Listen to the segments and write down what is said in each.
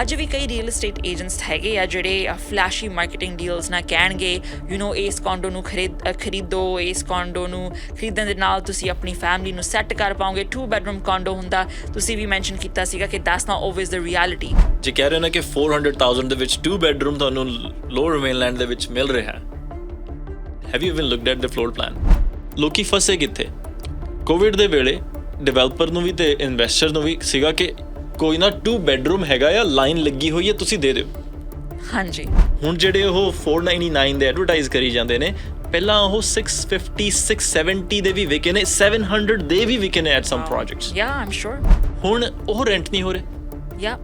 ਅੱਜ ਵੀ ਕਈ real estate agents ਹੈਗੇ ਆ ਜਿਹੜੇ ਫਲੈਸ਼ੀ ਮਾਰਕੀਟਿੰਗ ਡੀਲਸ ਨਾਲ ਕਹਿਣਗੇ ਇਸ ਕੋਂਡੋ ਨੂੰ ਖਰੀਦੋ, ਇਸ ਕੋਂਡੋ ਨੂੰ ਖਰੀਦਣ ਦੇ ਨਾਲ ਤੁਸੀਂ ਆਪਣੀ ਫੈਮਿਲੀ ਨੂੰ ਸੈੱਟ ਕਰ ਪਾਓਗੇ। 2 ਬੈਡਰੂਮ ਕੋਂਡੋ ਹੁੰਦਾ, ਤੁਸੀਂ ਵੀ ਮੈਂਸ਼ਨ ਕੀਤਾ ਸੀਗਾ ਕਿ that's not always the reality. ਜੇ ਕਹਿ ਰਹੇ ਨੇ ਕਿ 400,000 ਦੇ ਵਿੱਚ 2 ਬੈਡਰੂਮ ਤੁਹਾਨੂੰ ਲੋਅਰ ਮੇਨਲੈਂਡ ਦੇ ਵਿੱਚ ਮਿਲ ਰਿਹਾ, have you even looked at the floor plan? ਲੋਕੀ ਫਸੇ ਕਿੱਥੇ? ਕੋਵਿਡ ਦੇ ਵੇਲੇ ਡਿਵੈਲਪਰ ਨੂੰ ਵੀ ਤੇ ਇਨਵੈਸਟਰ ਨੂੰ ਵੀ ਸੀਗਾ ਕਿ ਕੋਈ ਨਾ 2 ਬੈਡਰੂਮ ਹੈਗਾ ਆ, ਲਾਈਨ ਲੱਗੀ ਹੋਈ ਹੈ, ਤੁਸੀਂ ਦੇ ਦਿਓ। ਹਾਂਜੀ, ਹੁਣ ਜਿਹੜੇ ਉਹ 499 ਦੇ ਐਡਵਰਟਾਈਜ਼ ਕਰੀ ਜਾਂਦੇ ਨੇ, ਪਹਿਲਾਂ ਉਹ 650 670 ਦੇ ਵੀ ਵਿਕੇ ਨੇ, 700 ਦੇ ਵੀ ਵਿਕੇ ਨੇ ਐਟ ਸਮ ਪ੍ਰੋਜੈਕਟਸ। ਯਾ ਆਮ ਸ਼ੋਰ। ਹੁਣ ਉਹ ਰੈਂਟ ਨਹੀਂ ਹੋ ਰਹੇ। ਯਾ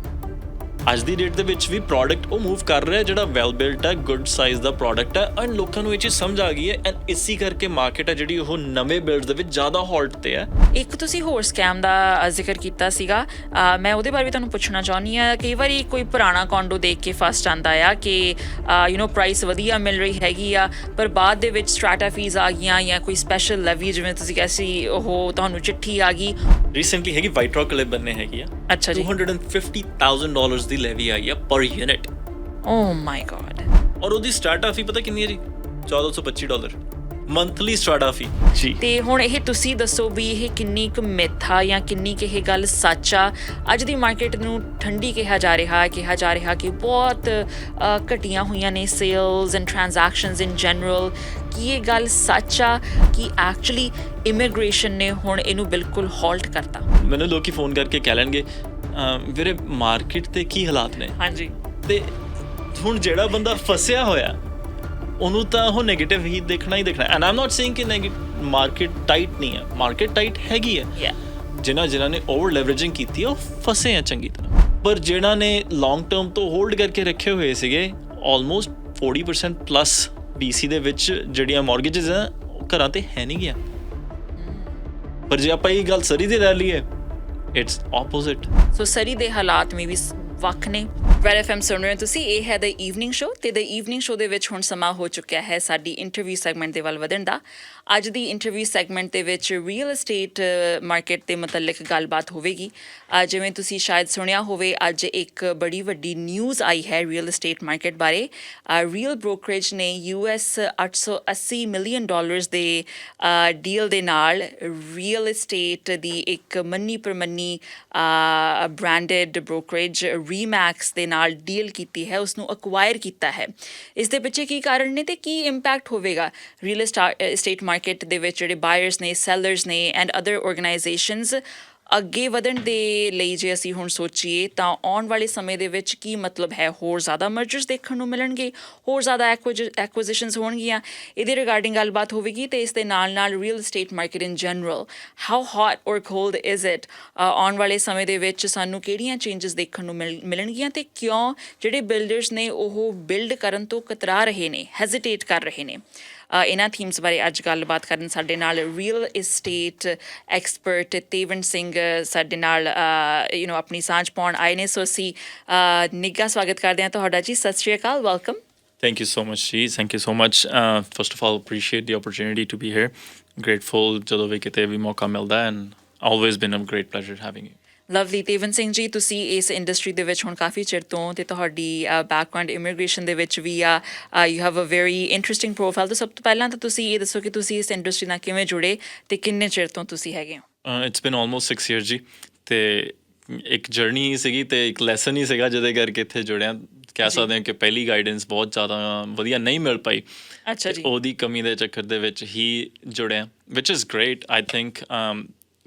ਅੱਜ ਦੀ ਡੇਟ ਦੇ ਵਿੱਚ ਵੀ ਪ੍ਰੋਡਕਟ ਉਹ ਮੂਵ ਕਰ ਰਿਹਾ ਜਿਹੜਾ ਵੈਲ ਬਿਲਟ ਹੈ, ਗੁੱਡ ਸਾਈਜ਼ ਦਾ ਪ੍ਰੋਡਕਟ ਹੈ, ਐਂਡ ਲੋਕਾਂ ਨੂੰ ਇਹ ਚੀਜ਼ ਸਮਝ ਆ ਗਈ ਹੈ। ਐਂਡ ਇਸੇ ਕਰਕੇ ਮਾਰਕੀਟ ਹੈ ਜਿਹੜੀ ਉਹ ਨਵੇਂ ਬਿਲਡਸ ਦੇ ਵਿੱਚ ਜ਼ਿਆਦਾ ਹਾਲਟ ਤੇ ਹੈ। ਇੱਕ ਤੁਸੀਂ ਹੋਰ ਸਕੈਮ ਦਾ ਜ਼ਿਕਰ ਕੀਤਾ ਸੀਗਾ, ਮੈਂ ਉਹਦੇ ਬਾਰੇ ਵੀ ਤੁਹਾਨੂੰ ਪੁੱਛਣਾ ਚਾਹੁੰਦੀ ਹਾਂ। ਕਈ ਵਾਰੀ ਕੋਈ ਪੁਰਾਣਾ ਕੋਂਡੋ ਦੇਖ ਕੇ ਫਸ ਜਾਂਦਾ ਆ ਕਿ ਪ੍ਰਾਈਸ ਵਧੀਆ ਮਿਲ ਰਹੀ ਹੈਗੀ ਆ, ਪਰ ਬਾਅਦ ਦੇ ਵਿੱਚ ਸਟ੍ਰੈਟਾ ਫੀਸ ਆ ਗਈਆਂ ਜਾਂ ਕੋਈ ਸਪੈਸ਼ਲ ਲੈਵੀ, ਜਿਵੇਂ ਤੁਸੀਂ ਕਿਹਾ ਸੀ, ਉਹ ਤੁਹਾਨੂੰ ਚਿੱਠੀ ਆ ਗਈ। ਰੀਸੈਂਟਲੀ ਹੈਗੀ ਵਾਈਟ ਰੌਕ ਕਲਿਪ ਬੰਨੇ ਹੈਗੀ ਆ। ਅੱਛਾ ਜੀ। $250,000 ਦੀ ਲੈਵੀ ਆਈ ਆ ਪਰ ਯੂਨਿਟ। ਓ ਮਾਈ ਗॉड। ਔਰ ਉਹਦੀ ਸਟਾਰਟਾ ਫੀ ਪਤਾ ਕਿੰਨੀ ਹੈ ਜੀ? $1,425 ਮੰਥਲੀ ਸਟਾਰਟਾ ਫੀ ਜੀ। ਤੇ ਹੁਣ ਇਹ ਤੁਸੀਂ ਦੱਸੋ ਵੀ ਇਹ ਕਿੰਨੀ ਕੁ ਮਿੱਥ ਆ ਜਾਂ ਕਿੰਨੀ ਕੁ ਇਹ ਗੱਲ ਸੱਚ ਆ? ਅੱਜ ਦੀ ਮਾਰਕੀਟ ਨੂੰ ਠੰਡੀ ਕਿਹਾ ਜਾ ਰਿਹਾ ਕਿ ਬਹੁਤ ਘਟੀਆਂ ਹੋਈਆਂ ਨੇ sales and transactions in general. ਕੀ ਇਹ ਗੱਲ ਸੱਚ ਆ ਕਿ ਐਕਚੁਅਲੀ ਇਮੀਗ੍ਰੇਸ਼ਨ ਨੇ ਹੁਣ ਇਹਨੂੰ ਬਿਲਕੁਲ ਹਾਲਟ ਕਰਤਾ? ਮੈਨੂੰ ਲੋਕੀ ਫੋਨ ਕਰਕੇ ਕਹਿ ਲੈਣਗੇ ਵੀਰੇ ਮਾਰਕੀਟ ਤੇ ਕੀ ਹਾਲਾਤ ਨੇ। ਹਾਂਜੀ। ਤੇ ਹੁਣ ਜਿਹੜਾ ਬੰਦਾ ਫਸਿਆ ਹੋਇਆ ਉਹਨੂੰ ਤਾਂ ਉਹ ਨੈਗੇਟਿਵ ਹੀ ਦੇਖਣਾ ਹੀ ਦੇਖਣਾ। And I am not saying ਕਿ ਮਾਰਕੀਟ ਟਾਈਟ ਨਹੀਂ ਹੈ, ਮਾਰਕੀਟ ਟਾਈਟ ਹੈਗੀ ਹੈ। ਜਿਨ੍ਹਾਂ ਨੇ ਓਵਰ ਲੈਵਰੇਜਿੰਗ ਕੀਤੀ ਉਹ ਫਸੇ ਆ ਚੰਗੀ ਤਰ੍ਹਾਂ। ਪਰ ਜਿਹਨਾਂ ਨੇ ਲੌਂਗ ਟਰਮ ਤੋਂ ਹੋਲਡ ਕਰਕੇ ਰੱਖੇ ਹੋਏ ਸੀਗੇ, ਆਲਮੋਸਟ 40% ਪਲੱਸ BC ਦੇ ਵਿੱਚ ਜਿਹੜੀਆਂ ਮੌਰਗੇਜਸ ਆ ਉਹ ਘਰਾਂ ਤੇ ਹੈ ਨਹੀਂ ਗਿਆ। ਪਰ ਜੇ ਆਪਾਂ ਇਹ ਗੱਲ ਸਰੀ ਦੀ ਲੈ ਲਈਏ, ਇਟਸ ਆਪੋਜ਼ਿਟ। ਸੋ ਸਰੀ ਦੇ ਹਾਲਾਤ ਮੇ ਵੀ ਵੱਖ ਨੇ। ਰੈਡ FM ਸੁਣ ਰਹੇ ਹੋ ਤੁਸੀਂ, ਇਹ ਹੈ ਦ ਈਵਨਿੰਗ ਸ਼ੋ, ਤੇ ਦ ਈਵਨਿੰਗ ਸ਼ੋ ਦੇ ਵਿੱਚ ਹੁਣ ਸਮਾਂ ਹੋ ਚੁੱਕਿਆ ਹੈ ਸਾਡੀ ਇੰਟਰਵਿਊ ਸੈਗਮੈਂਟ ਦੇ ਵੱਲ ਵਧਣ ਦਾ। ਅੱਜ ਦੀ ਇੰਟਰਵਿਊ ਸੈਗਮੈਂਟ ਦੇ ਵਿੱਚ ਰੀਅਲ ਏਸਟੇਟ ਮਾਰਕੀਟ ਦੇ ਮੁਤਲਕ ਗੱਲਬਾਤ ਹੋਵੇਗੀ। ਜਿਵੇਂ ਤੁਸੀਂ ਸ਼ਾਇਦ ਸੁਣਿਆ ਹੋਵੇ, ਅੱਜ ਇੱਕ ਬੜੀ ਵੱਡੀ ਨਿਊਜ਼ ਆਈ ਹੈ ਰੀਅਲ ਏਸਟੇਟ ਮਾਰਕੀਟ ਬਾਰੇ। ਰੀਅਲ ਬ੍ਰੋਕਰੇਜ ਨੇ US $880 ਮਿਲੀਅਨ ਦੇ ਡੀਲ ਦੇ ਨਾਲ ਰੀਅਲ ਏਸਟੇਟ ਦੀ ਇੱਕ ਮੰਨੀ ਪ੍ਰਮੰਨੀ ਬ੍ਰਾਂਡਡ ਬ੍ਰੋਕਰੇਜ ਰੀਮੈਕਸ ਦੇ ਨਾਲ ਡੀਲ ਕੀਤੀ ਹੈ, ਉਸਨੂੰ ਅਕਵਾਇਰ ਕੀਤਾ ਹੈ। ਇਸ ਦੇ ਪਿੱਛੇ ਕੀ ਕਾਰਨ ਨੇ ਤੇ ਕੀ ਇੰਪੈਕਟ ਹੋਵੇਗਾ ਰੀਅਲ ਏਸਟੇਟ ਮਾਰਕੀਟ ਦੇ ਵਿੱਚ ਜਿਹੜੇ ਬਾਇਰਸ ਨੇ, ਸੈਲਰਸ ਨੇ ਐਂਡ ਅਦਰ ਆਰਗੇਨਾਈਜੇਸ਼ਨਸ ਅੱਗੇ ਵਧਣ ਦੇ ਲਈ? ਜੇ ਅਸੀਂ ਹੁਣ ਸੋਚੀਏ ਤਾਂ ਆਉਣ ਵਾਲੇ ਸਮੇਂ ਦੇ ਵਿੱਚ ਕੀ ਮਤਲਬ ਹੈ? ਹੋਰ ਜ਼ਿਆਦਾ ਮਰਜਰਸ ਦੇਖਣ ਨੂੰ ਮਿਲਣਗੇ, ਹੋਰ ਜ਼ਿਆਦਾ ਐਕੁਇਜ਼ੀਸ਼ਨਸ ਹੋਣਗੀਆਂ। ਇਹਦੇ ਰਿਗਾਰਡਿੰਗ ਗੱਲਬਾਤ ਹੋਵੇਗੀ। ਤੇ ਇਸ ਦੇ ਨਾਲ ਨਾਲ real estate market in general, how hot ਔਰ ਕੋਲਡ ਇਜ਼ ਇਟ? ਆਉਣ ਵਾਲੇ ਸਮੇਂ ਦੇ ਵਿੱਚ ਸਾਨੂੰ ਕਿਹੜੀਆਂ ਚੇਂਜਸ ਦੇਖਣ ਨੂੰ ਮਿਲਣਗੀਆਂ ਤੇ ਕਿਉਂ ਜਿਹੜੇ ਬਿਲਡਰਸ ਨੇ ਉਹ ਬਿਲਡ ਕਰਨ ਤੋਂ ਕਤਰਾ ਰਹੇ ਨੇ, ਹੈਜ਼ੀਟੇਟ ਕਰ ਰਹੇ ਨੇ? ਇਹਨਾਂ ਥੀਮਸ ਬਾਰੇ ਅੱਜ ਗੱਲਬਾਤ ਕਰਨ ਸਾਡੇ ਨਾਲ ਰੀਅਲ ਏਸਟੇਟ ਐਕਸਪਰਟ ਤੇਵਨ ਸਿੰਘ ਸਾਡੇ ਨਾਲ ਆਪਣੀ ਸਾਂਝ ਪਾਉਣ ਆਏ ਨੇ। ਸੋ ਅਸੀਂ ਨਿੱਘਾ ਸਵਾਗਤ ਕਰਦੇ ਹਾਂ ਤੁਹਾਡਾ ਜੀ। ਸਤਿ ਸ਼੍ਰੀ ਅਕਾਲ, welcome. Thank you so much, Ji. Thank you so much. First of all, appreciate the opportunity to be here. Grateful ਜਦੋਂ ਵੀ ਕਿਤੇ ਵੀ ਮੌਕਾ ਮਿਲਦਾ, and always been a great pleasure having you. Lovely. Tevan Singh ji, ਤੁਸੀਂ ਇਸ ਇੰਡਸਟਰੀ ਦੇ ਵਿੱਚ ਹੁਣ ਕਾਫੀ ਚਿਰ ਤੋਂ, ਤੇ ਤੁਹਾਡੀ ਬੈਕਗਰਾਊਂਡ ਇਮੀਗ੍ਰੇਸ਼ਨ ਦੇ ਵਿੱਚ ਵੀ ਆ। You have a very interesting profile. ਤਾਂ ਸਭ ਤੋਂ ਪਹਿਲਾਂ ਤਾਂ ਤੁਸੀਂ ਇਹ ਦੱਸੋ ਕਿ ਤੁਸੀਂ ਇਸ ਇੰਡਸਟਰੀ ਨਾਲ ਕਿਵੇਂ ਜੁੜੇ ਤੇ ਕਿੰਨੇ ਚਿਰ ਤੋਂ ਤੁਸੀਂ ਹੈਗੇ ਹੋ? It's been almost 6 years ਜੀ। ਤੇ ਇੱਕ ਜਰਨੀ ਹੀ ਸੀਗੀ ਤੇ ਇੱਕ ਲੈਸਨ ਹੀ ਸੀਗਾ ਜਿਹਦੇ ਕਰਕੇ ਇੱਥੇ ਜੁੜਿਆ। ਕਹਿ ਸਕਦੇ ਹਾਂ ਕਿ ਪਹਿਲੀ ਗਾਈਡੈਂਸ ਬਹੁਤ ਜ਼ਿਆਦਾ ਵਧੀਆ ਨਹੀਂ ਮਿਲ ਪਾਈ। ਅੱਛਾ ਜੀ। ਉਹਦੀ ਕਮੀ ਦੇ ਚੱਕਰ ਦੇ ਵਿੱਚ ਹੀ ਜੁੜਿਆ, which is great. I think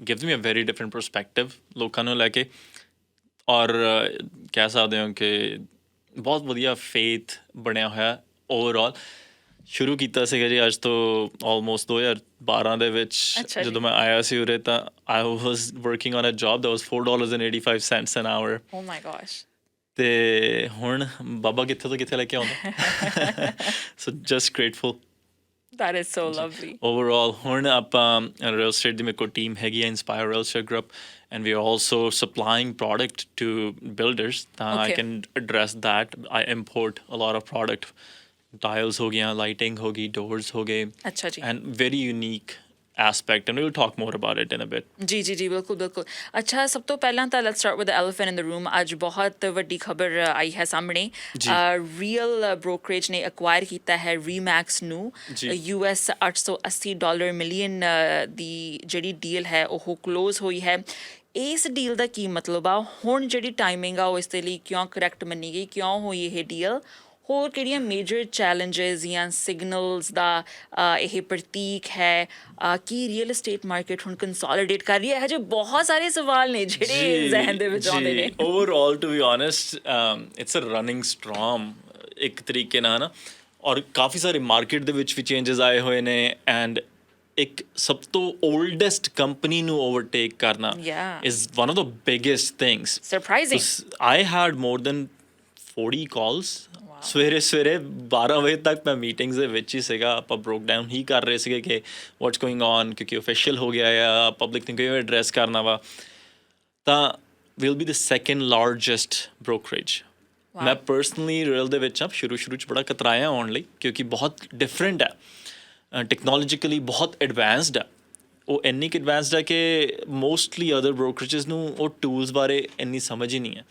gives me a very different perspective ਲੋਕਾਂ ਨੂੰ ਲੈ ਕੇ। ਔਰ ਕਹਿ ਸਕਦੇ ਹੋ ਕਿ ਬਹੁਤ ਵਧੀਆ ਫੇਥ ਬਣਿਆ ਹੋਇਆ ਓਵਰਆਲ। ਸ਼ੁਰੂ ਕੀਤਾ ਸੀਗਾ ਜੀ ਅੱਜ ਤੋਂ ਆਲਮੋਸਟ 2012 ਦੇ ਵਿੱਚ। ਜਦੋਂ ਮੈਂ ਆਇਆ ਸੀ ਉਰੇ ਤਾਂ I was working on a job that was $4.85 an hour। Oh my gosh. ਤੇ ਹੁਣ ਬਾਬਾ ਕਿੱਥੇ ਤੋਂ ਕਿੱਥੇ ਲੈ ਕੇ ਆਉਂਦਾ। So just grateful. That is so lovely. Overall, ਹੁਣ ਆਪਾਂ real estate ਦੀ ਮੇਰੇ ਕੋਲ ਟੀਮ ਹੈਗੀ ਹੈ, Inspire Real Estate Group, and we are also supplying product to builders. I can address that. I import a lot of product. Tiles ਹੋ ਗਈਆਂ, lighting ਹੋ ਗਈ, doors ਹੋ ਗਏ, ਅੱਛਾ ਜੀ। and very unique aspect, and we'll talk more about it in a bit. ਜੀ ਜੀ ਜੀ ਬਿਲਕੁਲ ਬਿਲਕੁਲ ਅੱਛਾ ਸਭ ਤੋਂ ਪਹਿਲਾਂ ਤਾਂ let's start with the elephant in the room ਅੱਜ ਬਹੁਤ ਵੱਡੀ ਖਬਰ ਆਈ ਹੈ ਸਾਹਮਣੇ ਜੀ। ਰੀਅਲ ਬ੍ਰੋਕਰੇਜ ਨੇ ਐਕਵਾਇਰ ਕੀਤਾ ਹੈ ਰੀਮੈਕਸ ਨੂੰ ਜੀ। US $880 ਮਿਲੀਅਨ ਦੀ ਜਿਹੜੀ ਡੀਲ ਹੈ ਉਹ ਕਲੋਜ਼ ਹੋਈ ਹੈ ਇਸ ਡੀਲ ਦਾ ਕੀ ਮਤਲਬ ਆ ਹੁਣ ਜਿਹੜੀ ਟਾਈਮਿੰਗ ਆ ਉਹ ਇਸ ਦੇ ਲਈ ਕਿਉਂ ਕਰੈਕਟ ਮੰਨੀ ਗਈ ਕਿਉਂ ਹੋਈ ਇਹ ਡੀਲ ਹੋਰ ਕਿਹੜੀਆਂ ਮੇਜਰ ਚੈਲੰਜਸ ਜਾਂ ਸਿਗਨਲਸ ਦਾ ਇਹ ਪ੍ਰਤੀਕ ਹੈ ਕੀ ਰੀਅਲ ਏਸਟੇਟ ਮਾਰਕੀਟ ਹੁਣ ਕੰਸੋਲੀਡੇਟ ਕਰ ਰਹੀ ਹੈ ਇਹ ਜਿਹੇ ਬਹੁਤ ਸਾਰੇ ਸਵਾਲ ਨੇ ਜਿਹੜੇ ਜ਼ਿਹਨ ਦੇ ਵਿੱਚ ਆਉਂਦੇ ਨੇ overall to be honest it's a running storm ਇੱਕ ਤਰੀਕੇ ਨਾਲ ਨਾ ਔਰ ਕਾਫੀ ਸਾਰੇ ਮਾਰਕੀਟ ਦੇ ਵਿੱਚ ਵੀ ਚੇਂਜਸ ਆਏ ਹੋਏ ਨੇ ਐਂਡ ਇੱਕ ਸਭ ਤੋਂ ਓਲਡੈਸਟ ਕੰਪਨੀ ਨੂੰ ਓਵਰਟੇਕ ਕਰਨਾ is one of the biggest things surprising I had more than 40 ਕਾਲਸ ਸਵੇਰੇ 12 ਵਜੇ ਤੱਕ ਮੈਂ ਮੀਟਿੰਗਸ ਦੇ ਵਿੱਚ ਹੀ ਸੀਗਾ ਆਪਾਂ ਬ੍ਰੋਕ ਡਾਊਨ ਹੀ ਕਰ ਰਹੇ ਸੀਗੇ ਕਿ ਵਾਟਸ ਗੋਇੰਗ ਔਨ ਕਿਉਂਕਿ ਓਫੀਸ਼ੀਅਲ ਹੋ ਗਿਆ ਆ ਪਬਲਿਕ ਨੂੰ ਕਿਵੇਂ ਐਡਰੈਸ ਕਰਨਾ ਵਾ ਤਾਂ will be the second largest brokerage ਮੈਂ ਪਰਸਨਲੀ ਰੀਅਲ ਦੇ ਵਿੱਚ ਸ਼ੁਰੂ 'ਚ ਬੜਾ ਕਤਰਾਇਆ ਆਉਣ ਲਈ ਕਿਉਂਕਿ ਬਹੁਤ ਡਿਫਰੈਂਟ ਹੈ ਟੈਕਨੋਲੋਜੀਕਲੀ ਬਹੁਤ ਐਡਵਾਂਸਡ ਹੈ ਉਹ ਇੰਨੀ ਕੁ ਐਡਵਾਂਸਡ ਹੈ ਕਿ ਮੋਸਟਲੀ ਅਦਰ ਬ੍ਰੋਕਰੇਜਸ ਨੂੰ ਉਹ ਟੂਲਸ ਬਾਰੇ ਇੰਨੀ ਸਮਝ ਹੀ ਨਹੀਂ ਹੈ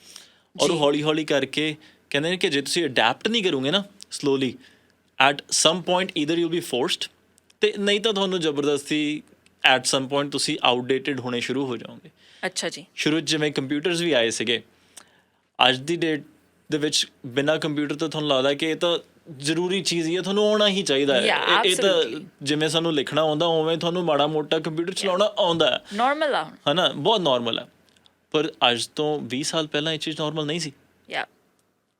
ਔਰ ਉਹ ਹੌਲੀ ਕਰਕੇ ਕਹਿੰਦੇ ਨੇ ਕਿ ਜੇ ਤੁਸੀਂ ਅਡੈਪਟ ਨਹੀਂ ਕਰੋਗੇ ਨਾ slowly at some point either you be forced ਅਤੇ ਨਹੀਂ ਤਾਂ ਤੁਹਾਨੂੰ ਜ਼ਬਰਦਸਤੀ ਐਟ ਸਮ ਪੁਆਇੰਟ ਤੁਸੀਂ ਆਊਟਡੇਟਡ ਹੋਣੇ ਸ਼ੁਰੂ ਹੋ ਜਾਓਗੇ ਅੱਛਾ ਜੀ ਸ਼ੁਰੂ 'ਚ ਜਿਵੇਂ ਕੰਪਿਊਟਰਸ ਵੀ ਆਏ ਸੀਗੇ ਅੱਜ ਦੀ ਡੇਟ ਦੇ ਵਿੱਚ ਬਿਨਾਂ ਕੰਪਿਊਟਰ ਤੋਂ ਤੁਹਾਨੂੰ ਲੱਗਦਾ ਕਿ ਇਹ ਤਾਂ ਜ਼ਰੂਰੀ ਚੀਜ਼ ਹੀ ਹੈ ਤੁਹਾਨੂੰ ਆਉਣਾ ਹੀ ਚਾਹੀਦਾ ਹੈ ਇਹ ਤਾਂ ਜਿਵੇਂ ਸਾਨੂੰ ਲਿਖਣਾ ਆਉਂਦਾ ਉਵੇਂ ਤੁਹਾਨੂੰ ਮਾੜਾ ਮੋਟਾ ਕੰਪਿਊਟਰ ਚਲਾਉਣਾ ਆਉਂਦਾ ਹੈ ਨਾਰਮਲ ਆ ਹੈ ਨਾ ਬਹੁਤ ਨਾਰਮਲ ਹੈ ਪਰ ਅੱਜ ਤੋਂ 20 ਸਾਲ ਪਹਿਲਾਂ ਇਹ ਚੀਜ਼ ਨਾਰਮਲ ਨਹੀਂ ਸੀ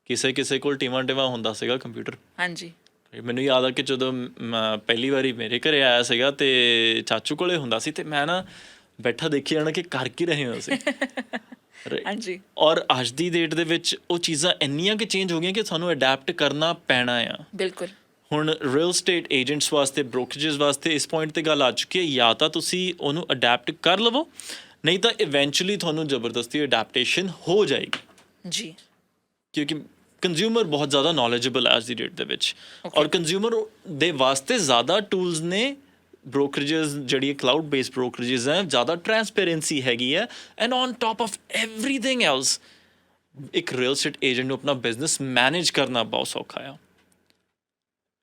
ਕਿਸੇ ਕੋਲ ਟਿਵਾਂ ਹੁੰਦਾ ਸੀਗਾ ਕੰਪਿਊਟਰ ਹਾਂਜੀ ਮੈਨੂੰ ਯਾਦ ਆ ਕਿ ਜਦੋਂ ਪਹਿਲੀ ਵਾਰੀ ਮੇਰੇ ਘਰੇ ਆਇਆ ਸੀਗਾ ਤੇ ਚਾਚੂ ਕੋਲੇ ਹੁੰਦਾ ਸੀ ਤੇ ਮੈਂ ਨਾ ਬੈਠਾ ਦੇਖੀ ਜਾਣਾ ਕਿ ਕਰ ਕੀ ਰਹੇ ਹੋ ਅਸੀਂ ਹਾਂਜੀ ਔਰ ਅੱਜ ਦੀ ਡੇਟ ਦੇ ਵਿੱਚ ਉਹ ਚੀਜ਼ਾਂ ਇੰਨੀਆਂ ਕਿ ਚੇਂਜ ਹੋ ਗਈਆਂ ਕਿ ਸਾਨੂੰ ਅਡੈਪਟ ਕਰਨਾ ਪੈਣਾ ਆ ਬਿਲਕੁਲ ਹੁਣ ਰੀਅਲ ਸਟੇਟ ਏਜੰਟਸ ਵਾਸਤੇ ਬ੍ਰੋਕਰੇਜਸ ਵਾਸਤੇ ਇਸ ਪੁਆਇੰਟ ਤੇ ਗੱਲ ਆ ਚੁੱਕੀ ਹੈ ਜਾਂ ਤਾਂ ਤੁਸੀਂ ਉਹਨੂੰ ਅਡੈਪਟ ਕਰ ਲਵੋ ਨਹੀਂ ਤਾਂ ਇਵੈਂਚੁਅਲੀ ਤੁਹਾਨੂੰ ਜ਼ਬਰਦਸਤੀ ਅਡੈਪਟੇਸ਼ਨ ਹੋ ਜਾਏਗੀ ਜੀ ਕਿਉਂਕਿ ਕੰਜ਼ਿਊਮਰ ਬਹੁਤ ਜ਼ਿਆਦਾ ਨੌਲੇਜੇਬਲ ਹੈ ਅੱਜ ਦੀ ਡੇਟ ਦੇ ਵਿੱਚ ਔਰ ਕੰਜ਼ਿਊਮਰ ਦੇ ਵਾਸਤੇ ਜ਼ਿਆਦਾ ਟੂਲਸ ਨੇ ਬ੍ਰੋਕਰੇਜਸ ਜਿਹੜੀ ਕਲਾਊਡ ਬੇਸਡ ਬ੍ਰੋਕਰੇਜਸ ਹੈ ਜ਼ਿਆਦਾ ਟਰਾਂਸਪੇਰੈਂਸੀ ਹੈਗੀ ਹੈ and on top of everything else ਇੱਕ ਰੀਅਲ ਸਟੇਟ ਏਜੰਟ ਨੂੰ ਆਪਣਾ ਬਿਜ਼ਨਸ ਮੈਨੇਜ ਕਰਨਾ ਬਹੁਤ ਸੌਖਾ ਆ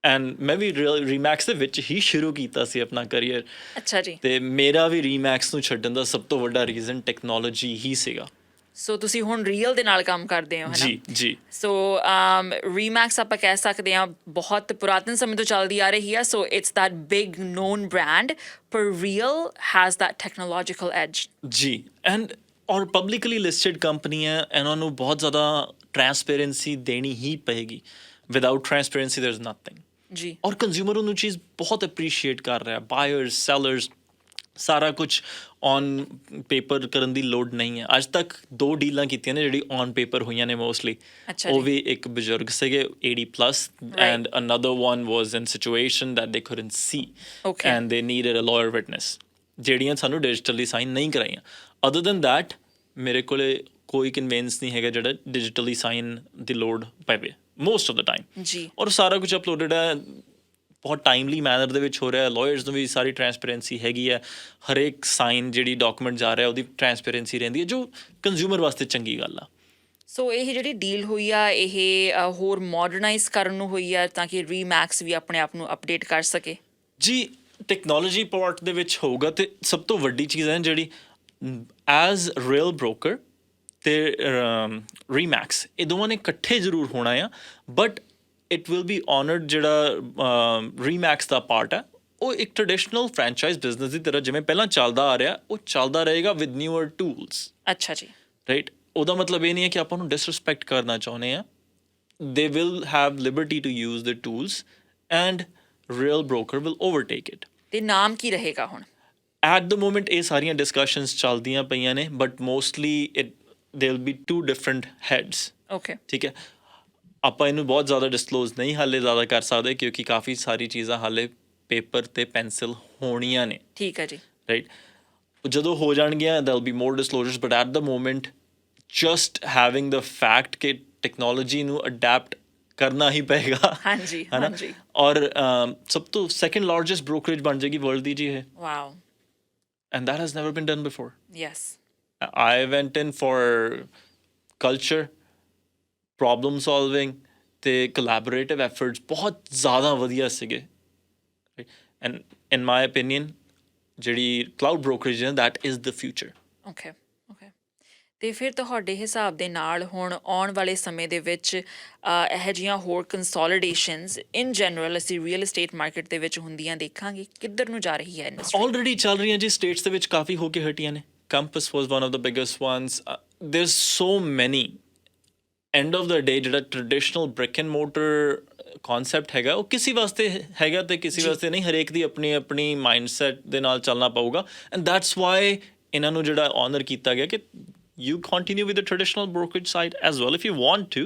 ਐਂਡ ਮੈਂ ਵੀ ਰੀਮੈਕਸ ਦੇ ਵਿੱਚ ਹੀ ਸ਼ੁਰੂ ਕੀਤਾ ਸੀ ਆਪਣਾ ਕਰੀਅਰ ਅੱਛਾ ਜੀ ਤੇ ਮੇਰਾ ਵੀ ਰੀਮੈਕਸ ਨੂੰ ਛੱਡਣ ਦਾ ਸਭ ਤੋਂ ਵੱਡਾ ਰੀਜ਼ਨ ਟੈਕਨੋਲੋਜੀ ਹੀ ਸੀਗਾ ਸੋ ਤੁਸੀਂ ਹੁਣ ਰੀਅਲ ਦੇ ਨਾਲ ਕੰਮ ਕਰਦੇ ਹੋ ਹੈ ਨਾ ਜੀ ਸੋ ਰੀਮੈਕਸ ਆਪਾਂ ਕਹਿ ਸਕਦੇ ਹਾਂ ਬਹੁਤ ਪੁਰਾਤਨ ਸਮੇਂ ਤੋਂ ਚੱਲਦੀ ਆ ਰਹੀ ਹੈ so it's that big known brand ਪਰ real has that technological edge ਜੀ and or publicly listed company ਹੈ ਇਹਨਾਂ ਨੂੰ ਬਹੁਤ ਜ਼ਿਆਦਾ ਟਰਾਂਸਪੇਰੈਂਸੀ ਦੇਣੀ ਹੀ ਪਏਗੀ without transparency there is nothing ਜੀ ਔਰ ਕੰਜ਼ਿਊਮਰ ਉਹਨੂੰ ਚੀਜ਼ ਬਹੁਤ ਅਪਰੀਸ਼ੀਏਟ ਕਰ ਰਿਹਾ ਬਾਇਰਸ ਸੈਲਰਸ ਸਾਰਾ ਕੁਛ ਔਨ ਪੇਪਰ ਕਰਨ ਦੀ ਲੋੜ ਨਹੀਂ ਹੈ ਅੱਜ ਤੱਕ 2 ਡੀਲਾਂ ਕੀਤੀਆਂ ਨੇ ਜਿਹੜੀ ਔਨ ਪੇਪਰ ਹੋਈਆਂ ਨੇ ਮੋਸਟਲੀ ਉਹ ਵੀ ਇੱਕ ਬਜ਼ੁਰਗ ਸੀਗੇ 80+ and another one was in situation that ਦੇ ਕੁਡਨਟ ਸੀ ਐਂਡ ਦੇ ਨੀਡਡ ਅ ਲਾਇਰ ਵਿਟਨੈਸ ਜਿਹੜੀਆਂ ਸਾਨੂੰ ਡਿਜੀਟਲੀ ਸਾਈਨ ਨਹੀਂ ਕਰਾਈਆਂ ਅਦਰ ਦੈਨ ਦੈਟ ਮੇਰੇ ਕੋਲੇ ਕੋਈ ਕਨਵੈਂਸ ਨਹੀਂ ਹੈਗਾ ਜਿਹੜਾ ਡਿਜੀਟਲੀ ਸਾਈਨ ਦੀ ਲੋੜ ਪਵੇ ਮੋਸਟ ਆਫ ਦ ਟਾਈਮ ਜੀ ਔਰ ਸਾਰਾ ਕੁਝ ਅਪਲੋਡਡ ਹੈ ਬਹੁਤ ਟਾਈਮਲੀ ਮੈਨਰ ਦੇ ਵਿੱਚ ਹੋ ਰਿਹਾ ਲਾਇਰਸ ਨੂੰ ਵੀ ਸਾਰੀ ਟਰਾਂਸਪੇਰੈਂਸੀ ਹੈਗੀ ਹੈ ਹਰੇਕ ਸਾਈਨ ਜਿਹੜੀ ਡਾਕੂਮੈਂਟ ਜਾ ਰਿਹਾ ਉਹਦੀ ਟਰਾਂਸਪੇਰੈਂਸੀ ਰਹਿੰਦੀ ਹੈ ਜੋ ਕੰਜ਼ਿਊਮਰ ਵਾਸਤੇ ਚੰਗੀ ਗੱਲ ਆ ਸੋ ਇਹ ਜਿਹੜੀ ਡੀਲ ਹੋਈ ਆ ਇਹ ਹੋਰ ਮਾਡਰਨਾਈਜ਼ ਕਰਨ ਨੂੰ ਹੋਈ ਆ ਤਾਂ ਕਿ ਰੀਮੈਕਸ ਵੀ ਆਪਣੇ ਆਪ ਨੂੰ ਅਪਡੇਟ ਕਰ ਸਕੇ ਜੀ ਟੈਕਨੋਲੋਜੀ ਪਾਰਟ ਦੇ ਵਿੱਚ ਹੋਊਗਾ ਤੇ ਸਭ ਤੋਂ ਵੱਡੀ ਚੀਜ਼ ਹੈ ਜਿਹੜੀ ਐਜ਼ ਰੀਅਲ ਬ੍ਰੋਕਰ ਤੇ ਰੀਮੈਕਸ ਇਹ ਦੋਵਾਂ ਨੇ ਇਕੱਠੇ ਜ਼ਰੂਰ ਹੋਣਾ ਆ but it will be honoured ਜਿਹੜਾ ਰੀਮੈਕਸ ਦਾ ਪਾਰਟ ਹੈ ਉਹ ਇੱਕ ਟ੍ਰੈਡੀਸ਼ਨਲ ਫਰੈਂਚਾਈਜ਼ ਬਿਜ਼ਨਸ ਦੀ ਤਰ੍ਹਾਂ ਜਿਵੇਂ ਪਹਿਲਾਂ ਚੱਲਦਾ ਆ ਰਿਹਾ ਉਹ ਚੱਲਦਾ ਰਹੇਗਾ ਵਿਦ ਨਿਊਅਰ ਟੂਲਸ ਅੱਛਾ ਜੀ ਰਾਈਟ ਉਹਦਾ ਮਤਲਬ ਇਹ ਨਹੀਂ ਹੈ ਕਿ ਆਪਾਂ ਨੂੰ ਡਿਸਰਿਸਪੈਕਟ ਕਰਨਾ ਚਾਹੁੰਦੇ ਹਾਂ they will have liberty to use the tools and real broker will overtake it ਤੇ ਨਾਮ ਕੀ ਰਹੇਗਾ ਹੁਣ ਐਟ ਦ ਮੋਮੈਂਟ ਇਹ ਸਾਰੀਆਂ ਡਿਸਕਸ਼ਨਸ ਚੱਲਦੀਆਂ ਪਈਆਂ ਨੇ ਬਟ ਮੋਸਟਲੀ ਇਟ ਦੇ will B 2 different heads okay ਠੀਕ ਹੈ ਆਪਾਂ ਇਹਨੂੰ ਬਹੁਤ ਜ਼ਿਆਦਾ ਡਿਸਕਲੋਜ਼ ਨਹੀਂ ਹਾਲੇ ਜ਼ਿਆਦਾ ਕਰ ਸਕਦੇ ਕਿਉਂਕਿ ਕਾਫੀ ਸਾਰੀ ਚੀਜ਼ਾਂ ਹਾਲੇ ਪੇਪਰ ਤੇ ਪੈਨਸਿਲ ਹੋਣੀਆਂ ਨੇ ਠੀਕ ਹੈ ਜੀ ਰਾਈਟ ਜਦੋਂ ਹੋ ਜਾਣਗੀਆਂ there will be more disclosures but at the moment just having the fact ਕਿ ਟੈਕਨੋਲੋਜੀ ਨੂੰ ਅਡੈਪਟ ਕਰਨਾ ਹੀ ਪਏਗਾ ਹਾਂਜੀ, ਹੈ ਨਾ ਹਾਂਜੀ। ਔਰ ਸਭ ਤੋਂ ਸੈਕੰਡ ਲਾਰਜੈਸਟ ਬ੍ਰੋਕਰੇਜ ਬਣ ਜਾਏਗੀ ਵਰਲਡ ਦੀ ਜੀ ਇਹ wow. And that has never bean done before yes. I went in for culture, problem solving ਤੇ collaborative efforts ਬਹੁਤ ਜ਼ਿਆਦਾ ਵਧੀਆ ਸੀਗੇ and in my opinion ਜਿਹੜੀ cloud brokerage ਹੈ that is the future. Okay okay. ਤੇ ਫਿਰ ਤੁਹਾਡੇ ਹਿਸਾਬ ਦੇ ਨਾਲ ਹੁਣ ਆਉਣ ਵਾਲੇ ਸਮੇਂ ਦੇ ਵਿੱਚ ਇਹੋ ਜਿਹੀਆਂ ਹੋਰ ਕੰਸੋਲੀਡੇਸ਼ਨਸ ਇਨ ਜਨਰਲ ਅਸੀਂ ਰੀਅਲ ਏਸਟੇਟ ਮਾਰਕੀਟ ਦੇ ਵਿੱਚ ਹੁੰਦੀਆਂ ਦੇਖਾਂਗੇ, ਕਿੱਧਰ ਨੂੰ ਜਾ ਰਹੀ ਹੈ ਇੰਡਸਟਰੀ? Already ਚੱਲ ਰਹੀਆਂ ਜੀ ਸਟੇਟਸ ਦੇ ਵਿੱਚ ਕਾਫੀ ਹੋ ਕੇ ਹਟੀਆਂ ਨੇ Compass was one of the biggest ones. There's so many. End of the day ਜਿਹੜਾ traditional brick and mortar concept ਹੈਗਾ ਉਹ ਕਿਸੇ ਵਾਸਤੇ ਹੈਗਾ ਤੇ ਕਿਸੇ ਵਾਸਤੇ ਨਹੀਂ ਹਰੇਕ ਦੀ ਆਪਣੀ ਆਪਣੀ ਮਾਈਂਡਸੈਟ ਦੇ ਨਾਲ ਚੱਲਣਾ ਪਊਗਾ and that's why ਇਹਨਾਂ ਨੂੰ ਜਿਹੜਾ honor ਕੀਤਾ ਗਿਆ ਕਿ you continue with the traditional brokerage side as well if you want to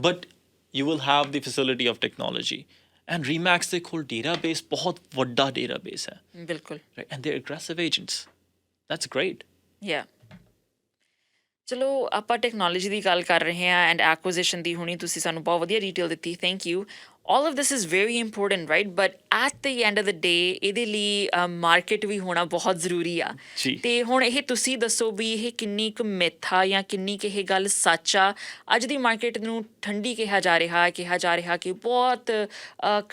but you will have the facility of technology and Remax ਦੇ ਕੋਲ database ਬਹੁਤ ਵੱਡਾ database ਹੈ ਬਿਲਕੁਲ। right and they're aggressive agents. That's great. ਯਾ ਚਲੋ ਆਪਾਂ technology ਦੀ ਗੱਲ ਕਰ ਰਹੇ ਹਾਂ ਐਂਡ ਐਕੁਜ਼ੀਸ਼ਨ ਦੀ ਹੁਣੀ ਤੁਸੀਂ ਸਾਨੂੰ ਬਹੁਤ ਵਧੀਆ ਡਿਟੇਲ ਦਿੱਤੀ, thank you. all of this is very important, right? But at the end of the day ਇਹਦੇ ਲਈ ਮਾਰਕੀਟ ਵੀ ਹੋਣਾ ਬਹੁਤ ਜ਼ਰੂਰੀ ਆ। ਤੇ ਹੁਣ ਇਹ ਤੁਸੀਂ ਦੱਸੋ ਵੀ ਇਹ ਕਿੰਨੀ ਕੁ ਮਿੱਥ ਆ ਜਾਂ ਕਿੰਨੀ ਕੁ ਇਹ ਗੱਲ ਸੱਚ ਆ? ਅੱਜ ਦੀ ਮਾਰਕੀਟ ਨੂੰ ਠੰਡੀ ਕਿਹਾ ਜਾ ਰਿਹਾ ਕਿ ਬਹੁਤ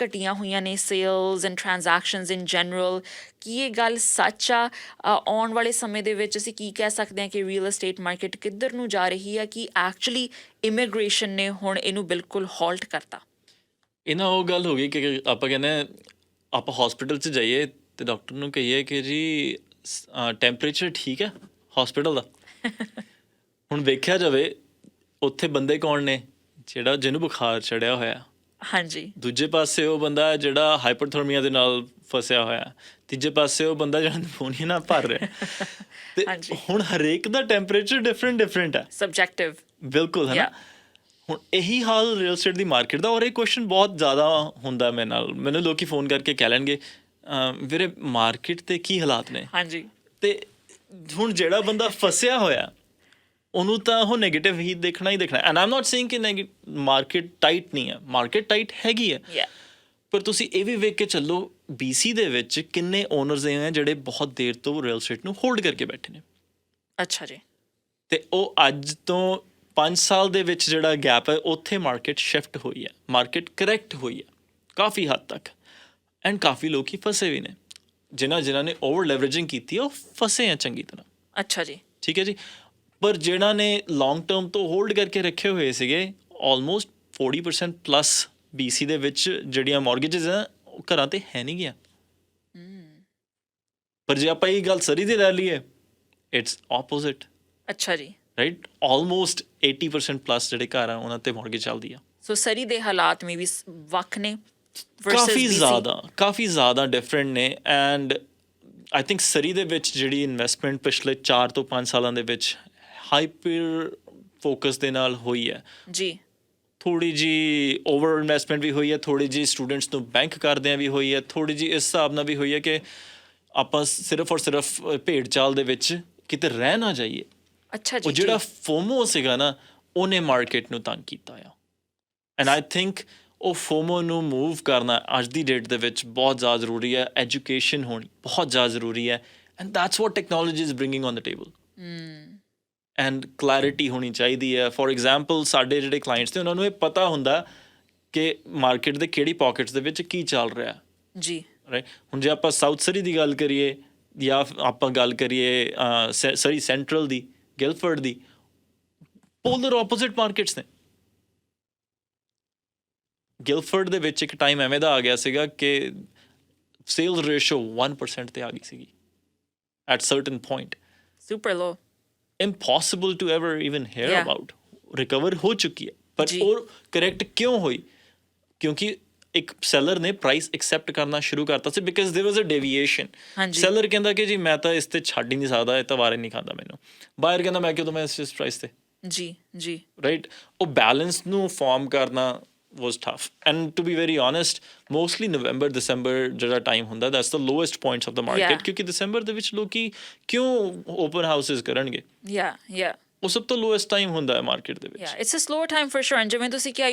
ਘਟੀਆਂ ਹੋਈਆਂ ਨੇ sales and transactions in general. ਕੀ ਇਹ ਗੱਲ ਸੱਚ ਆ? ਆਉਣ ਵਾਲੇ ਸਮੇਂ ਦੇ ਵਿੱਚ ਅਸੀਂ ਕੀ ਕਹਿ ਸਕਦੇ ਹਾਂ ਕਿ ਰੀਅਲ ਏਸਟੇਟ ਮਾਰਕੀਟ ਕਿੱਧਰ ਨੂੰ ਜਾ ਰਹੀ ਆ? ਕਿ ਐਕਚੁਅਲੀ ਇਮੀਗ੍ਰੇਸ਼ਨ ਨੇ ਹੁਣ ਇਹਨੂੰ ਬਿਲਕੁਲ ਹਾਲਟ ਕਰਤਾ? ਇਹ ਨਾ ਉਹ ਗੱਲ ਹੋ ਗਈ ਕਿ ਆਪਾਂ ਕਹਿੰਦੇ ਆਪਾਂ ਹਸਪੀਟਲ 'ਚ ਜਾਈਏ ਅਤੇ ਡਾਕਟਰ ਨੂੰ ਕਹੀਏ ਕਿ ਜੀ ਟੈਂਪਰੇਚਰ ਠੀਕ ਹੈ ਹਸਪੀਟਲ ਦਾ। ਹੁਣ ਵੇਖਿਆ ਜਾਵੇ ਉੱਥੇ ਬੰਦੇ ਕੌਣ ਨੇ? ਜਿਹੜਾ ਜਿਹਨੂੰ ਬੁਖਾਰ ਚੜਿਆ ਹੋਇਆ, ਹਾਂਜੀ। ਦੂਜੇ ਪਾਸੇ ਉਹ ਬੰਦਾ ਜਿਹੜਾ ਹਾਈਪਰਥਰਮੀਆ ਦੇ ਨਾਲ ਫਸਿਆ ਹੋਇਆ, ਤੀਜੇ ਪਾਸੇ ਉਹ ਬੰਦਾ ਜਿਹੜਾ ਨਮੂਨੀਆ ਨਾਲ ਭਰ ਰਿਹਾ। ਤੇ ਹੁਣ ਹਰੇਕ ਦਾ ਟੈਂਪਰੇਚਰ ਡਿਫਰੈਂਟ ਹੈ, ਸਬਜੈਕਟਿਵ। ਬਿਲਕੁਲ ਹੈ ਨਾ। ਹੁਣ ਇਹੀ ਹਾਲ ਰੀਅਲ ਸਟੇਟ ਦੀ ਮਾਰਕੀਟ ਦਾ। ਔਰ ਇਹ ਕੁਐਸਚਨ ਬਹੁਤ ਜ਼ਿਆਦਾ ਹੁੰਦਾ ਮੇਰੇ ਨਾਲ, ਮੈਨੂੰ ਲੋਕੀ ਫੋਨ ਕਰਕੇ ਕਹਿ ਲੈਣਗੇ ਵੀਰੇ ਮਾਰਕੀਟ ਦੇ ਕੀ ਹਾਲਾਤ ਨੇ? ਹਾਂਜੀ। ਤੇ ਹੁਣ ਜਿਹੜਾ ਬੰਦਾ ਫਸਿਆ ਹੋਇਆ ਉਹਨੂੰ ਤਾਂ ਉਹ ਨੈਗੇਟਿਵ ਹੀ ਦੇਖਣਾ and I am not saying ਕਿ ਮਾਰਕੀਟ ਟਾਈਟ ਨਹੀਂ ਹੈ, ਮਾਰਕੀਟ ਟਾਈਟ ਹੈਗੀ ਹੈ। ਪਰ ਤੁਸੀਂ ਇਹ ਵੀ ਵੇਖ ਕੇ ਚੱਲੋ BC ਦੇ ਵਿੱਚ ਕਿੰਨੇ ਓਨਰਸ ਹੈ ਜਿਹੜੇ ਬਹੁਤ ਦੇਰ ਤੋਂ ਰੀਅਲ ਸਟੇਟ ਨੂੰ ਹੋਲਡ ਕਰਕੇ ਬੈਠੇ ਨੇ। ਅੱਛਾ ਜੀ। ਤੇ ਉਹ ਅੱਜ ਤੋਂ 5 ਸਾਲ ਦੇ ਵਿੱਚ ਜਿਹੜਾ ਗੈਪ ਹੈ ਉੱਥੇ ਮਾਰਕੀਟ ਸ਼ਿਫਟ ਹੋਈ ਹੈ, ਮਾਰਕੀਟ ਕਰੈਕਟ ਹੋਈ ਹੈ ਕਾਫੀ ਹੱਦ ਤੱਕ। ਐਂਡ ਕਾਫੀ ਲੋਕੀ ਫਸੇ ਵੀ ਨੇ, ਜਿਨ੍ਹਾਂ ਨੇ ਓਵਰ ਲੈਵਰੇਜਿੰਗ ਕੀਤੀ ਹੈ ਉਹ ਫਸੇ ਆ ਚੰਗੀ ਤਰ੍ਹਾਂ। ਅੱਛਾ ਜੀ। ਠੀਕ ਹੈ ਜੀ। ਪਰ ਜਿਹਨਾਂ ਨੇ ਲੌਂਗ ਟਰਮ ਤੋਂ ਹੋਲਡ ਕਰਕੇ ਰੱਖੇ ਹੋਏ ਸੀਗੇ ਆਲਮੋਸਟ 40% ਪਲੱਸ BC ਦੇ ਵਿੱਚ ਜਿਹੜੀਆਂ ਮੌਰਗੇਜਿਸ ਆ ਉਹ ਘਰਾਂ 'ਤੇ ਹੈ ਨਹੀਂ ਗਿਆ। ਪਰ ਜੇ ਆਪਾਂ ਇਹ ਗੱਲ ਸਰੀ ਦੀ ਲੈ ਲਈਏ ਇਟਸ ਆਪੋਜ਼ਿਟ। ਅੱਛਾ ਜੀ। ਰਾਈਟ, ਆਲਮੋਸਟ 80% ਪਲੱਸ ਜਿਹੜੇ ਘਰ ਆ ਉਹਨਾਂ 'ਤੇ ਮੌਰਗੇਜ ਚੱਲਦੀ ਆ। ਸੋ ਸਰੀ ਦੇ ਹਾਲਾਤ ਮੇ ਵੀ ਵੱਖ ਨੇ, ਕਾਫੀ ਜ਼ਿਆਦਾ ਡਿਫਰੈਂਟ ਨੇ। ਐਂਡ ਆਈ ਥਿੰਕ ਸਰੀ ਦੇ ਵਿੱਚ ਜਿਹੜੀ ਇਨਵੈਸਟਮੈਂਟ ਪਿਛਲੇ 4 ਤੋਂ 5 ਸਾਲਾਂ ਦੇ ਵਿੱਚ ਹਾਈਪਰ ਫੋਕਸ ਦੇ ਨਾਲ ਹੋਈ ਹੈ ਜੀ। ਥੋੜ੍ਹੀ ਜਿਹੀ ਓਵਰ ਇਨਵੈਸਟਮੈਂਟ ਵੀ ਹੋਈ ਹੈ, ਥੋੜ੍ਹੀ ਜਿਹੀ ਸਟੂਡੈਂਟਸ ਨੂੰ ਬੈਂਕ ਕਰਦਿਆਂ ਵੀ ਹੋਈ ਹੈ, ਥੋੜ੍ਹੀ ਜਿਹੀ ਇਸ ਹਿਸਾਬ ਨਾਲ ਵੀ ਹੋਈ ਹੈ ਕਿ ਆਪਾਂ ਸਿਰਫ ਔਰ ਸਿਰਫ ਭੇਡ ਚਾਲ ਦੇ ਵਿੱਚ ਕਿਤੇ ਰਹਿ ਨਾ ਜਾਈਏ। ਅੱਛਾ ਜੀ। ਉਹ ਜਿਹੜਾ ਫੋਮੋ ਸੀਗਾ ਨਾ ਉਹਨੇ ਮਾਰਕੀਟ ਨੂੰ ਤੰਗ ਕੀਤਾ ਆ। ਐਂਡ ਆਈ ਥਿੰਕ ਉਹ ਫੋਮੋ ਨੂੰ ਮੂਵ ਕਰਨਾ ਅੱਜ ਦੀ ਡੇਟ ਦੇ ਵਿੱਚ ਬਹੁਤ ਜ਼ਿਆਦਾ ਜ਼ਰੂਰੀ ਹੈ। ਐਜੂਕੇਸ਼ਨ ਹੋਣੀ ਬਹੁਤ ਜ਼ਿਆਦਾ ਜ਼ਰੂਰੀ ਹੈ and that's what technology is bringing on the table. And clarity ਹੋਣੀ ਚਾਹੀਦੀ ਹੈ। ਫੋਰ ਐਗਜ਼ਾਮਪਲ ਸਾਡੇ ਜਿਹੜੇ ਕਲਾਇੰਟਸ ਨੇ ਉਹਨਾਂ ਨੂੰ ਇਹ ਪਤਾ ਹੁੰਦਾ ਕਿ ਮਾਰਕੀਟ ਦੇ ਕਿਹੜੀ ਪਾਕਟਸ ਦੇ ਵਿੱਚ ਕੀ ਚੱਲ ਰਿਹਾ ਜੀ। ਰਾਈਟ। ਹੁਣ ਜੇ ਆਪਾਂ ਸਾਊਥ ਸਰੀ ਦੀ ਗੱਲ ਕਰੀਏ ਜਾਂ ਆਪਾਂ ਗੱਲ ਕਰੀਏ ਸਰੀ ਸੈਂਟਰਲ ਦੀ, ਗਿਲਫਰਡ ਦੀ, ਪੋਲਰ ਆਪੋਜ਼ਿਟ ਮਾਰਕੀਟਸ ਨੇ। ਗਿਲਫਰਡ ਦੇ ਵਿੱਚ ਇੱਕ ਟਾਈਮ ਐਵੇਂ ਦਾ ਆ ਗਿਆ ਸੀਗਾ ਕਿ ਸੇਲਸ ਰੇਸ਼ੋ 1% 'ਤੇ ਆ ਗਈ ਸੀਗੀ at certain point. Super low, impossible to ever even hear about. Recover ਹੋ ਚੁੱਕੀ ਹੈ ਪਰ ਉਹ ਕਰੈਕਟ ਕਿਉਂ ਹੋਈ? ਕਿਉਂਕਿ ਇੱਕ ਸੈਲਰ ਨੇ ਪ੍ਰਾਈਸ ਐਕਸੈਪਟ ਕਰਨਾ ਸ਼ੁਰੂ ਕਰਤਾ ਸੀ because there was a deviation. Seller ਕਹਿੰਦਾ ਕਿ ਜੀ ਮੈਂ ਤਾਂ ਇਸ 'ਤੇ ਛੱਡ ਹੀ ਨਹੀਂ ਸਕਦਾ, ਇਹ ਤਾਂ ਵਾਰੇ ਨਹੀਂ ਖਾਂਦਾ ਮੈਨੂੰ। ਬਾਇਰ ਕਹਿੰਦਾ ਮੈਂ ਕਿਉਂ ਦਵਾਂ ਇਸ ਪ੍ਰਾਈਸ 'ਤੇ। ਜੀ ਰਾਈਟ। ਉਹ ਬੈਲੈਂਸ ਨੂੰ ਫਾਰਮ ਕਰਨਾ was tough and to be very honest mostly November December ਜਿਹੜਾ ਟਾਈਮ ਹੁੰਦਾ that's the lowest points of the market ਕਿਉਂਕਿ ਦਸੰਬਰ ਦੇ ਵਿੱਚ ਲੋਕੀ ਕਿਉਂ open houses ਕਰਨਗੇ। ਉਹ ਸਭ ਤੋਂ ਲੋਐਸਟ ਟਾਈਮ ਹੁੰਦਾ ਹੈ ਮਾਰਕੀਟ ਦੇ ਵਿੱਚ। Yeah, it's a slower time for sure. And ਜਿਵੇਂ ਤੁਸੀਂ ਕਿਹਾ,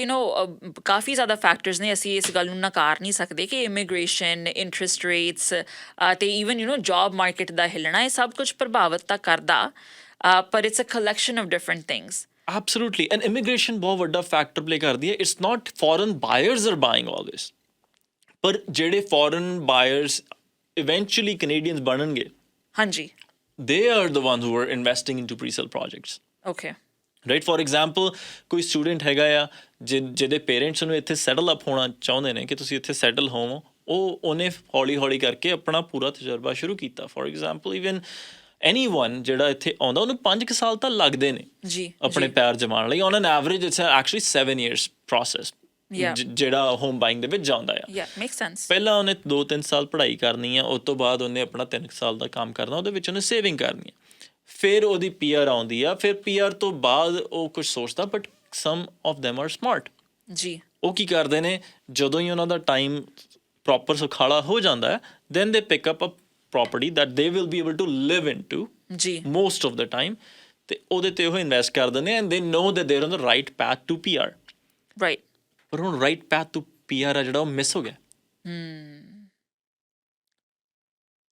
ਕਾਫੀ ਜ਼ਿਆਦਾ ਫੈਕਟਰਸ ਨੇ, ਅਸੀਂ ਇਸ ਗੱਲ ਨੂੰ ਨਕਾਰ ਨਹੀਂ ਸਕਦੇ ਕਿ ਇਮੀਗ੍ਰੇਸ਼ਨ, ਇੰਟਰਸਟ ਰੇਟਸ ਤੇ ਈਵਨ ਜੌਬ ਮਾਰਕੀਟ ਦਾ ਹਿੱਲਣਾ, ਇਹ ਸਭ ਕੁਝ ਪ੍ਰਭਾਵਿਤ ਤਾਂ ਕਰਦਾ, ਪਰ it's a collection of different things. Absolutely. And immigration ਬਹੁਤ ਵੱਡਾ ਫੈਕਟਰ ਪਲੇ ਕਰਦੀ ਹੈ। It's not foreign buyers are buying all this. ਪਰ ਜਿਹੜੇ foreign buyers eventually Canadians ਬਣਨਗੇ, ਹਾਂਜੀ, they are the ones who are investing into pre-sale projects. Okay, right. For example ਕੋਈ student ਹੈਗਾ ਆ ਜਿਹਦੇ ਪੇਰੈਂਟਸ ਨੂੰ ਇੱਥੇ ਸੈਟਲ ਅਪ ਹੋਣਾ ਚਾਹੁੰਦੇ ਨੇ ਕਿ ਤੁਸੀਂ ਇੱਥੇ ਸੈਟਲ ਹੋਵੋ, ਉਹਨੇ ਹੌਲੀ ਹੌਲੀ ਕਰਕੇ ਆਪਣਾ ਪੂਰਾ ਤਜਰਬਾ ਸ਼ੁਰੂ ਕੀਤਾ। ਫੋਰ ਐਗਜ਼ਾਮਪਲ ਈਵਨ ਐਨੀਵਨ ਜਿਹੜਾ ਇੱਥੇ ਆਉਂਦਾ ਉਹਨੂੰ 5 ਸਾਲ ਤਾਂ ਲੱਗਦੇ ਨੇ ਜੀ, ਆਪਣੇ ਪੈਰ ਜਮਾਉਣ ਲਈ। On an average it's actually 7 years process ਜਿਹੜਾ ਹੋਮ ਬਾਇੰਗ ਦੇ ਵਿੱਚ ਜਾਂਦਾ ਆ। ਯਾ, ਮੇਕ ਸੈਂਸ। ਪਹਿਲਾਂ ਉਹਨੇ 2-3 ਸਾਲ ਪੜ੍ਹਾਈ ਕਰਨੀ ਆ, ਉਸ ਤੋਂ ਬਾਅਦ ਉਹਨੇ ਆਪਣਾ 3 ਸਾਲ ਦਾ ਕੰਮ ਕਰਨਾ, ਉਹਦੇ ਵਿੱਚ ਉਹਨੇ ਸੇਵਿੰਗ ਕਰਨੀ ਆ, ਫਿਰ ਉਹਦੀ PR ਆਉਂਦੀ ਆ, ਫਿਰ PR ਤੋਂ ਬਾਅਦ ਉਹ ਕੁਝ ਸੋਚਦਾ। But some of them are smart. ਜੀ, ਉਹ ਕੀ ਕਰਦੇ ਨੇ, ਜਦੋਂ ਹੀ ਉਹਨਾਂ ਦਾ ਟਾਈਮ ਪ੍ਰੋਪਰ ਸੁਖਾਲਾ ਹੋ ਜਾਂਦਾ ਹੈ, then they pick up a property that they will be able to live in to ਜੀ, ਮੋਸਟ ਆਫ ਦ ਟਾਈਮ, ਤੇ ਉਹਦੇ ਤੇ ਉਹ ਇਨਵੈਸਟ ਕਰ ਦਿੰਦੇ and they know that they are on the right path to PR। Right. ਪਰ ਹੁਣ right path to PR ਆ ਜਿਹੜਾ ਉਹ ਮਿਸ ਹੋ ਗਿਆ।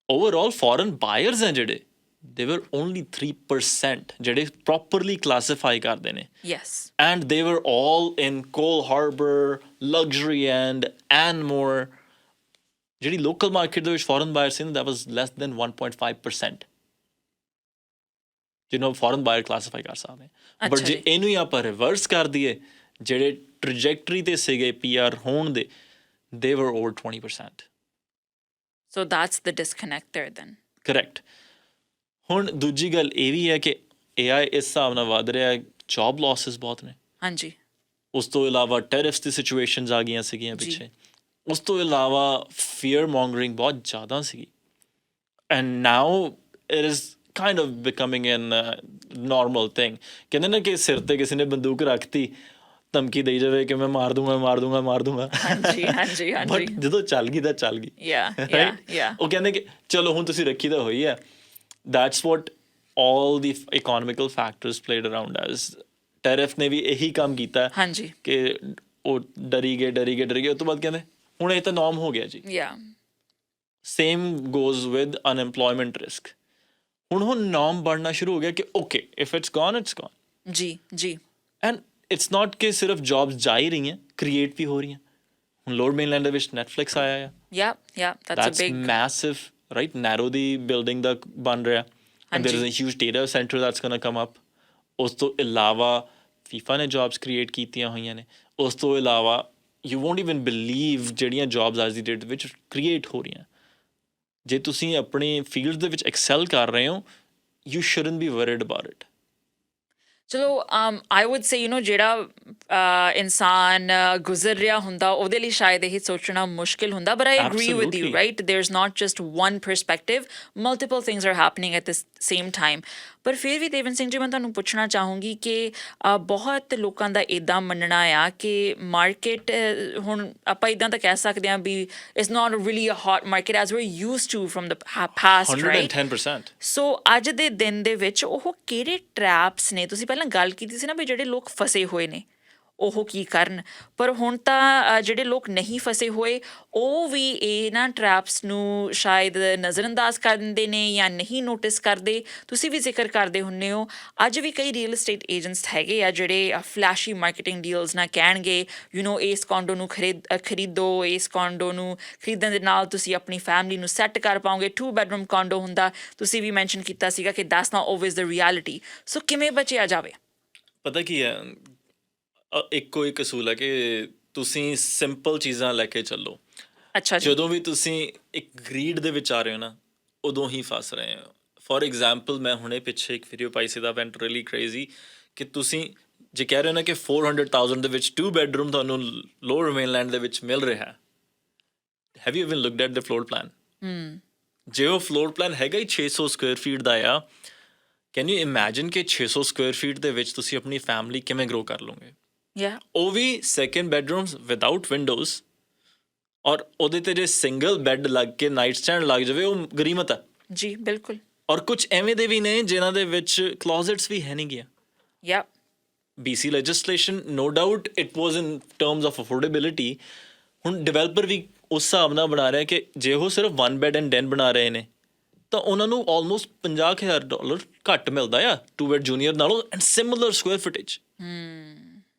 ਓਵਰਆਲ ਫੋਰਨ ਬਾਇਰਸ ਹੈ ਜਿਹੜੇ, they were only 3% ਜਿਹੜੇ ਪ੍ਰੋਪਰਲੀ ਕਲਾਸੀਫਾਈ ਕਰਦੇ ਨੇ। Yes. And they were all in Cole Harbour, luxury and more. ਜਿਹੜੀ ਲੋਕਲ ਮਾਰਕੀਟ ਦੇ ਵਿੱਚ foreign ਬਾਇਰ C, that was less than 1.5% ਜਿਹਨੂੰ ਫੋਰਨ ਬਾਇਰ ਕਲਾਸੀਫਾਈ ਕਰ ਸਕਦੇ। ਬਟ ਜੇ ਇਹਨੂੰ ਹੀ ਆਪਾਂ ਰਿਵਰਸ ਕਰ ਦਈਏ, ਜਿਹੜੇ ਟ੍ਰੈਜੈਕਟਰੀ ਤੇ ਸੀਗੇ PR ਹੋਣ ਦੇ, they were over 20%. So that's the disconnect there then. Correct. ਹੁਣ ਦੂਜੀ ਗੱਲ ਇਹ ਵੀ ਹੈ ਕਿ AI ਇਸ ਹਿਸਾਬ ਨਾਲ ਵੱਧ ਰਿਹਾ, ਜੌਬ ਲਾਸਿਸ ਬਹੁਤ ਨੇ। ਹਾਂਜੀ। ਉਸ ਤੋਂ ਇਲਾਵਾ ਟੈਰਿਫਸ ਦੀ ਸਿਚੁਏਸ਼ਨਸ ਆ ਗਈਆਂ ਸੀਗੀਆਂ ਪਿੱਛੇ। ਉਸ ਤੋਂ ਇਲਾਵਾ ਫੀਅਰ ਮੌਂਗਰਿੰਗ ਬਹੁਤ ਜ਼ਿਆਦਾ ਸੀਗੀ। And now it is kind of becoming N normal thing. ਕਹਿੰਦੇ ਨਾ ਕਿ ਸਿਰ ਤੇ ਕਿਸੇ ਨੇ ਬੰਦੂਕ ਰੱਖਤੀ, ਧਮਕੀ ਦੇਈ ਜਾਵੇ ਕਿ ਮੈਂ ਮਾਰ ਦੂੰਗਾ ਮਾਰ ਦੂੰਗਾ ਮਾਰ ਦੂੰਗਾ। ਹਾਂਜੀ ਹਾਂਜੀ ਹਾਂਜੀ। ਬਟ ਜਦੋਂ ਚੱਲ ਗਈ ਤਾਂ ਚੱਲ ਗਈ। ਉਹ ਕਹਿੰਦੇ ਕਿ ਚਲੋ ਹੁਣ ਤੁਸੀਂ ਰੱਖੀ ਤਾਂ ਹੋਈ ਹੈ। That's what all the economical factors played around us. Tariff ਨੇ ਵੀ ਇਹੀ ਕੰਮ ਕੀਤਾ ਕਿ ਉਹ ਡਰੀ ਗਏ। ਉਸ ਤੋਂ ਬਾਅਦ ਕਹਿੰਦੇ ਹੁਣ ਇਹ ਤਾਂ ਨੋਰਮ ਹੋ ਗਿਆ ਜੀ। Same goes with unemployment risk. ਹੁਣ ਉਹ ਨੋਰਮ ਬਣਨਾ ਸ਼ੁਰੂ ਹੋ ਗਿਆ ਕਿ okay if it's gone it's gone. ਜੀ ਜੀ। ਐਂਡ ਇਟਸ ਨਾਟ ਕਿ ਸਿਰਫ ਜੌਬਸ ਜਾ ਹੀ ਰਹੀਆਂ, ਕ੍ਰੀਏਟ ਵੀ ਹੋ ਰਹੀਆਂ। ਹੁਣ ਲੋਅਰ ਮੇਨਲੈਂਡ ਦੇ ਵਿੱਚ ਨੈਟਫਲਿਕਸ ਆਇਆ ਆ। that's a big massive, right? Narrow the building ਦਾ ਬਣ ਰਿਹਾ। And there is a huge data center that's going to come up. ਉਸ ਤੋਂ ਇਲਾਵਾ FIFA ਨੇ ਜੌਬਸ ਕ੍ਰੀਏਟ ਕੀਤੀਆਂ ਹੋਈਆਂ ਨੇ। ਉਸ ਤੋਂ ਇਲਾਵਾ ਯੂ ਵੋਂਟ ਈਵਨ ਬਿਲੀਵ ਜਿਹੜੀਆਂ ਜੌਬਸ ਅੱਜ ਦੀ ਡੇਟ ਵਿੱਚ ਕ੍ਰੀਏਟ ਹੋ ਰਹੀਆਂ। ਜੇ ਤੁਸੀਂ ਆਪਣੀ ਫੀਲਡ ਦੇ ਵਿੱਚ ਐਕਸੈਲ ਕਰ ਰਹੇ ਹੋ, you shouldn't B worried about it. ਚਲੋ ਆਈ ਵੁੱਡ ਸੇ ਜਿਹੜਾ ਇਨਸਾਨ ਗੁਜ਼ਰ ਰਿਹਾ ਹੁੰਦਾ ਉਹਦੇ ਲਈ ਸ਼ਾਇਦ ਇਹ ਸੋਚਣਾ ਮੁਸ਼ਕਿਲ ਹੁੰਦਾ। But I agree with you, right? There is not just one perspective, multiple things are happening at the same time. ਪਰ ਫਿਰ ਵੀ ਦੇਵਨ ਸਿੰਘ ਜੀ, ਮੈਂ ਤੁਹਾਨੂੰ ਪੁੱਛਣਾ ਚਾਹੂੰਗੀ ਕਿ ਬਹੁਤ ਲੋਕਾਂ ਦਾ ਇੱਦਾਂ ਮੰਨਣਾ ਆ ਕਿ ਮਾਰਕੀਟ ਹੁਣ ਆਪਾਂ ਇੱਦਾਂ ਤਾਂ ਕਹਿ ਸਕਦੇ ਹਾਂ ਵੀ it's not really a hot market as we used to from the past, right? 110%। So ਅੱਜ ਦੇ ਦਿਨ ਦੇ ਵਿੱਚ ਉਹ ਕਿਹੜੇ ਟਰੈਪਸ ਨੇ? ਤੁਸੀਂ ਪਹਿਲਾਂ ਗੱਲ ਕੀਤੀ ਸੀ ਨਾ ਵੀ ਜਿਹੜੇ ਲੋਕ ਫਸੇ ਹੋਏ ਨੇ ਉਹ ਕੀ ਕਰਨ, ਪਰ ਹੁਣ ਤਾਂ ਜਿਹੜੇ ਲੋਕ ਨਹੀਂ ਫਸੇ ਹੋਏ ਉਹ ਵੀ ਇਹਨਾਂ ਟਰੈਪਸ ਨੂੰ ਸ਼ਾਇਦ ਨਜ਼ਰਅੰਦਾਜ਼ ਕਰ ਦਿੰਦੇ ਨੇ ਜਾਂ ਨਹੀਂ ਨੋਟਿਸ ਕਰਦੇ। ਤੁਸੀਂ ਵੀ ਜ਼ਿਕਰ ਕਰਦੇ ਹੁੰਦੇ ਹੋ, ਅੱਜ ਵੀ ਕਈ ਰੀਅਲ estate ਏਜੰਟਸ ਹੈਗੇ ਆ ਜਿਹੜੇ ਫਲੈਸ਼ੀ ਮਾਰਕੀਟਿੰਗ ਡੀਲਸ ਨਾਲ ਕਹਿਣਗੇ ਇਸ ਕੋਂਡੋ ਨੂੰ ਖਰੀਦੋ, ਇਸ ਕੋਂਡੋ ਨੂੰ ਖਰੀਦਣ ਦੇ ਨਾਲ ਤੁਸੀਂ ਆਪਣੀ ਫੈਮਿਲੀ ਨੂੰ ਸੈੱਟ ਕਰ ਪਾਓਗੇ। 2 bedroom ਕੋਂਡੋ ਹੁੰਦਾ, ਤੁਸੀਂ ਵੀ ਮੈਂਸ਼ਨ ਕੀਤਾ ਸੀਗਾ ਕਿ that's not always the reality. So ਕਿਵੇਂ ਬਚਿਆ ਜਾਵੇ? ਪਤਾ ਕੀ ਹੈ, ਇੱਕੋ ਇੱਕ ਅਸੂਲ ਹੈ ਕਿ ਤੁਸੀਂ ਸਿੰਪਲ ਚੀਜ਼ਾਂ ਲੈ ਕੇ ਚੱਲੋ। ਅੱਛਾ। ਜਦੋਂ ਵੀ ਤੁਸੀਂ ਇੱਕ ਗਰੀਡ ਦੇ ਵਿੱਚ ਆ ਰਹੇ ਹੋ ਨਾ, ਉਦੋਂ ਹੀ ਫਸ ਰਹੇ ਹੋ। ਫੋਰ ਐਗਜ਼ਾਮਪਲ, ਮੈਂ ਹੁਣੇ ਪਿੱਛੇ ਇੱਕ ਵੀਡੀਓ ਪਾਈ ਸੀ ਦਾ ਵੈਂਟ ਰੀਅਲੀ ਕ੍ਰੇਜ਼ੀ ਕਿ ਤੁਸੀਂ ਜੇ ਕਹਿ ਰਹੇ ਹੋ ਨਾ ਕਿ 400,000 ਦੇ ਵਿੱਚ 2 bedroom ਤੁਹਾਨੂੰ ਲੋਅਰ ਮੇਨਲੈਂਡ ਦੇ ਵਿੱਚ ਮਿਲ ਰਿਹਾ, have you even looked at the floor plan? ਜੇ ਉਹ ਫਲੋਰ ਪਲਾਨ ਹੈਗਾ ਹੀ 600 ਸਕੁਅਰ ਫੀਟ ਦਾ ਆ, ਕੈਨ ਯੂ ਇਮੈਜਿਨ ਕਿ 600 ਸਕੁਅਰ ਫੀਟ ਦੇ ਵਿੱਚ ਤੁਸੀਂ ਆਪਣੀ ਫੈਮਿਲੀ ਕਿਵੇਂ ਗਰੋ ਕਰ ਲਓਗੇ? ਉਹ ਵੀ 2nd bedrooms ਵਿਦਾਊਟ ਵਿੰਡੋਜ਼, ਔਰ ਉਹਦੇ ਤੇ ਜੇ ਸਿੰਗਲ ਬੈੱਡ ਲੱਗ ਕੇ ਨਾਈਟ ਸਟੈਂਡ ਲੱਗ ਜਾਵੇ, ਉਹ ਗਰੀਮਤ ਆ। ਜੀ ਬਿਲਕੁਲ। ਔਰ ਕੁਝ ਐਵੇਂ ਦੇ ਵੀ ਨੇ ਜਿਨ੍ਹਾਂ ਦੇ ਵਿੱਚ ਕਲੋਜ਼ਟਸ ਵੀ ਹੈ ਨਹੀਂ ਗਿਆ। Yep. BC legislation, no doubt it was in terms of affordability. ਹੁਣ ਡਿਵੈਲਪਰ ਵੀ ਉਸ ਹਿਸਾਬ ਨਾਲ ਬਣਾ ਰਿਹਾ ਕਿ ਜੇ ਉਹ ਸਿਰਫ 1 ਬੈਡ ਐਂਡ ਡੈਨ ਬਣਾ ਰਹੇ ਨੇ ਤਾਂ ਉਹਨਾਂ ਨੂੰ ਆਲਮੋਸਟ $50,000 ਘੱਟ ਮਿਲਦਾ ਆ 2 ਬੈਡ ਜੂਨੀਅਰ ਨਾਲੋਂ ਐਂਡ ਸਿਮਿਲਰ ਸਕੁਅਰ ਫੁਟੇਜ।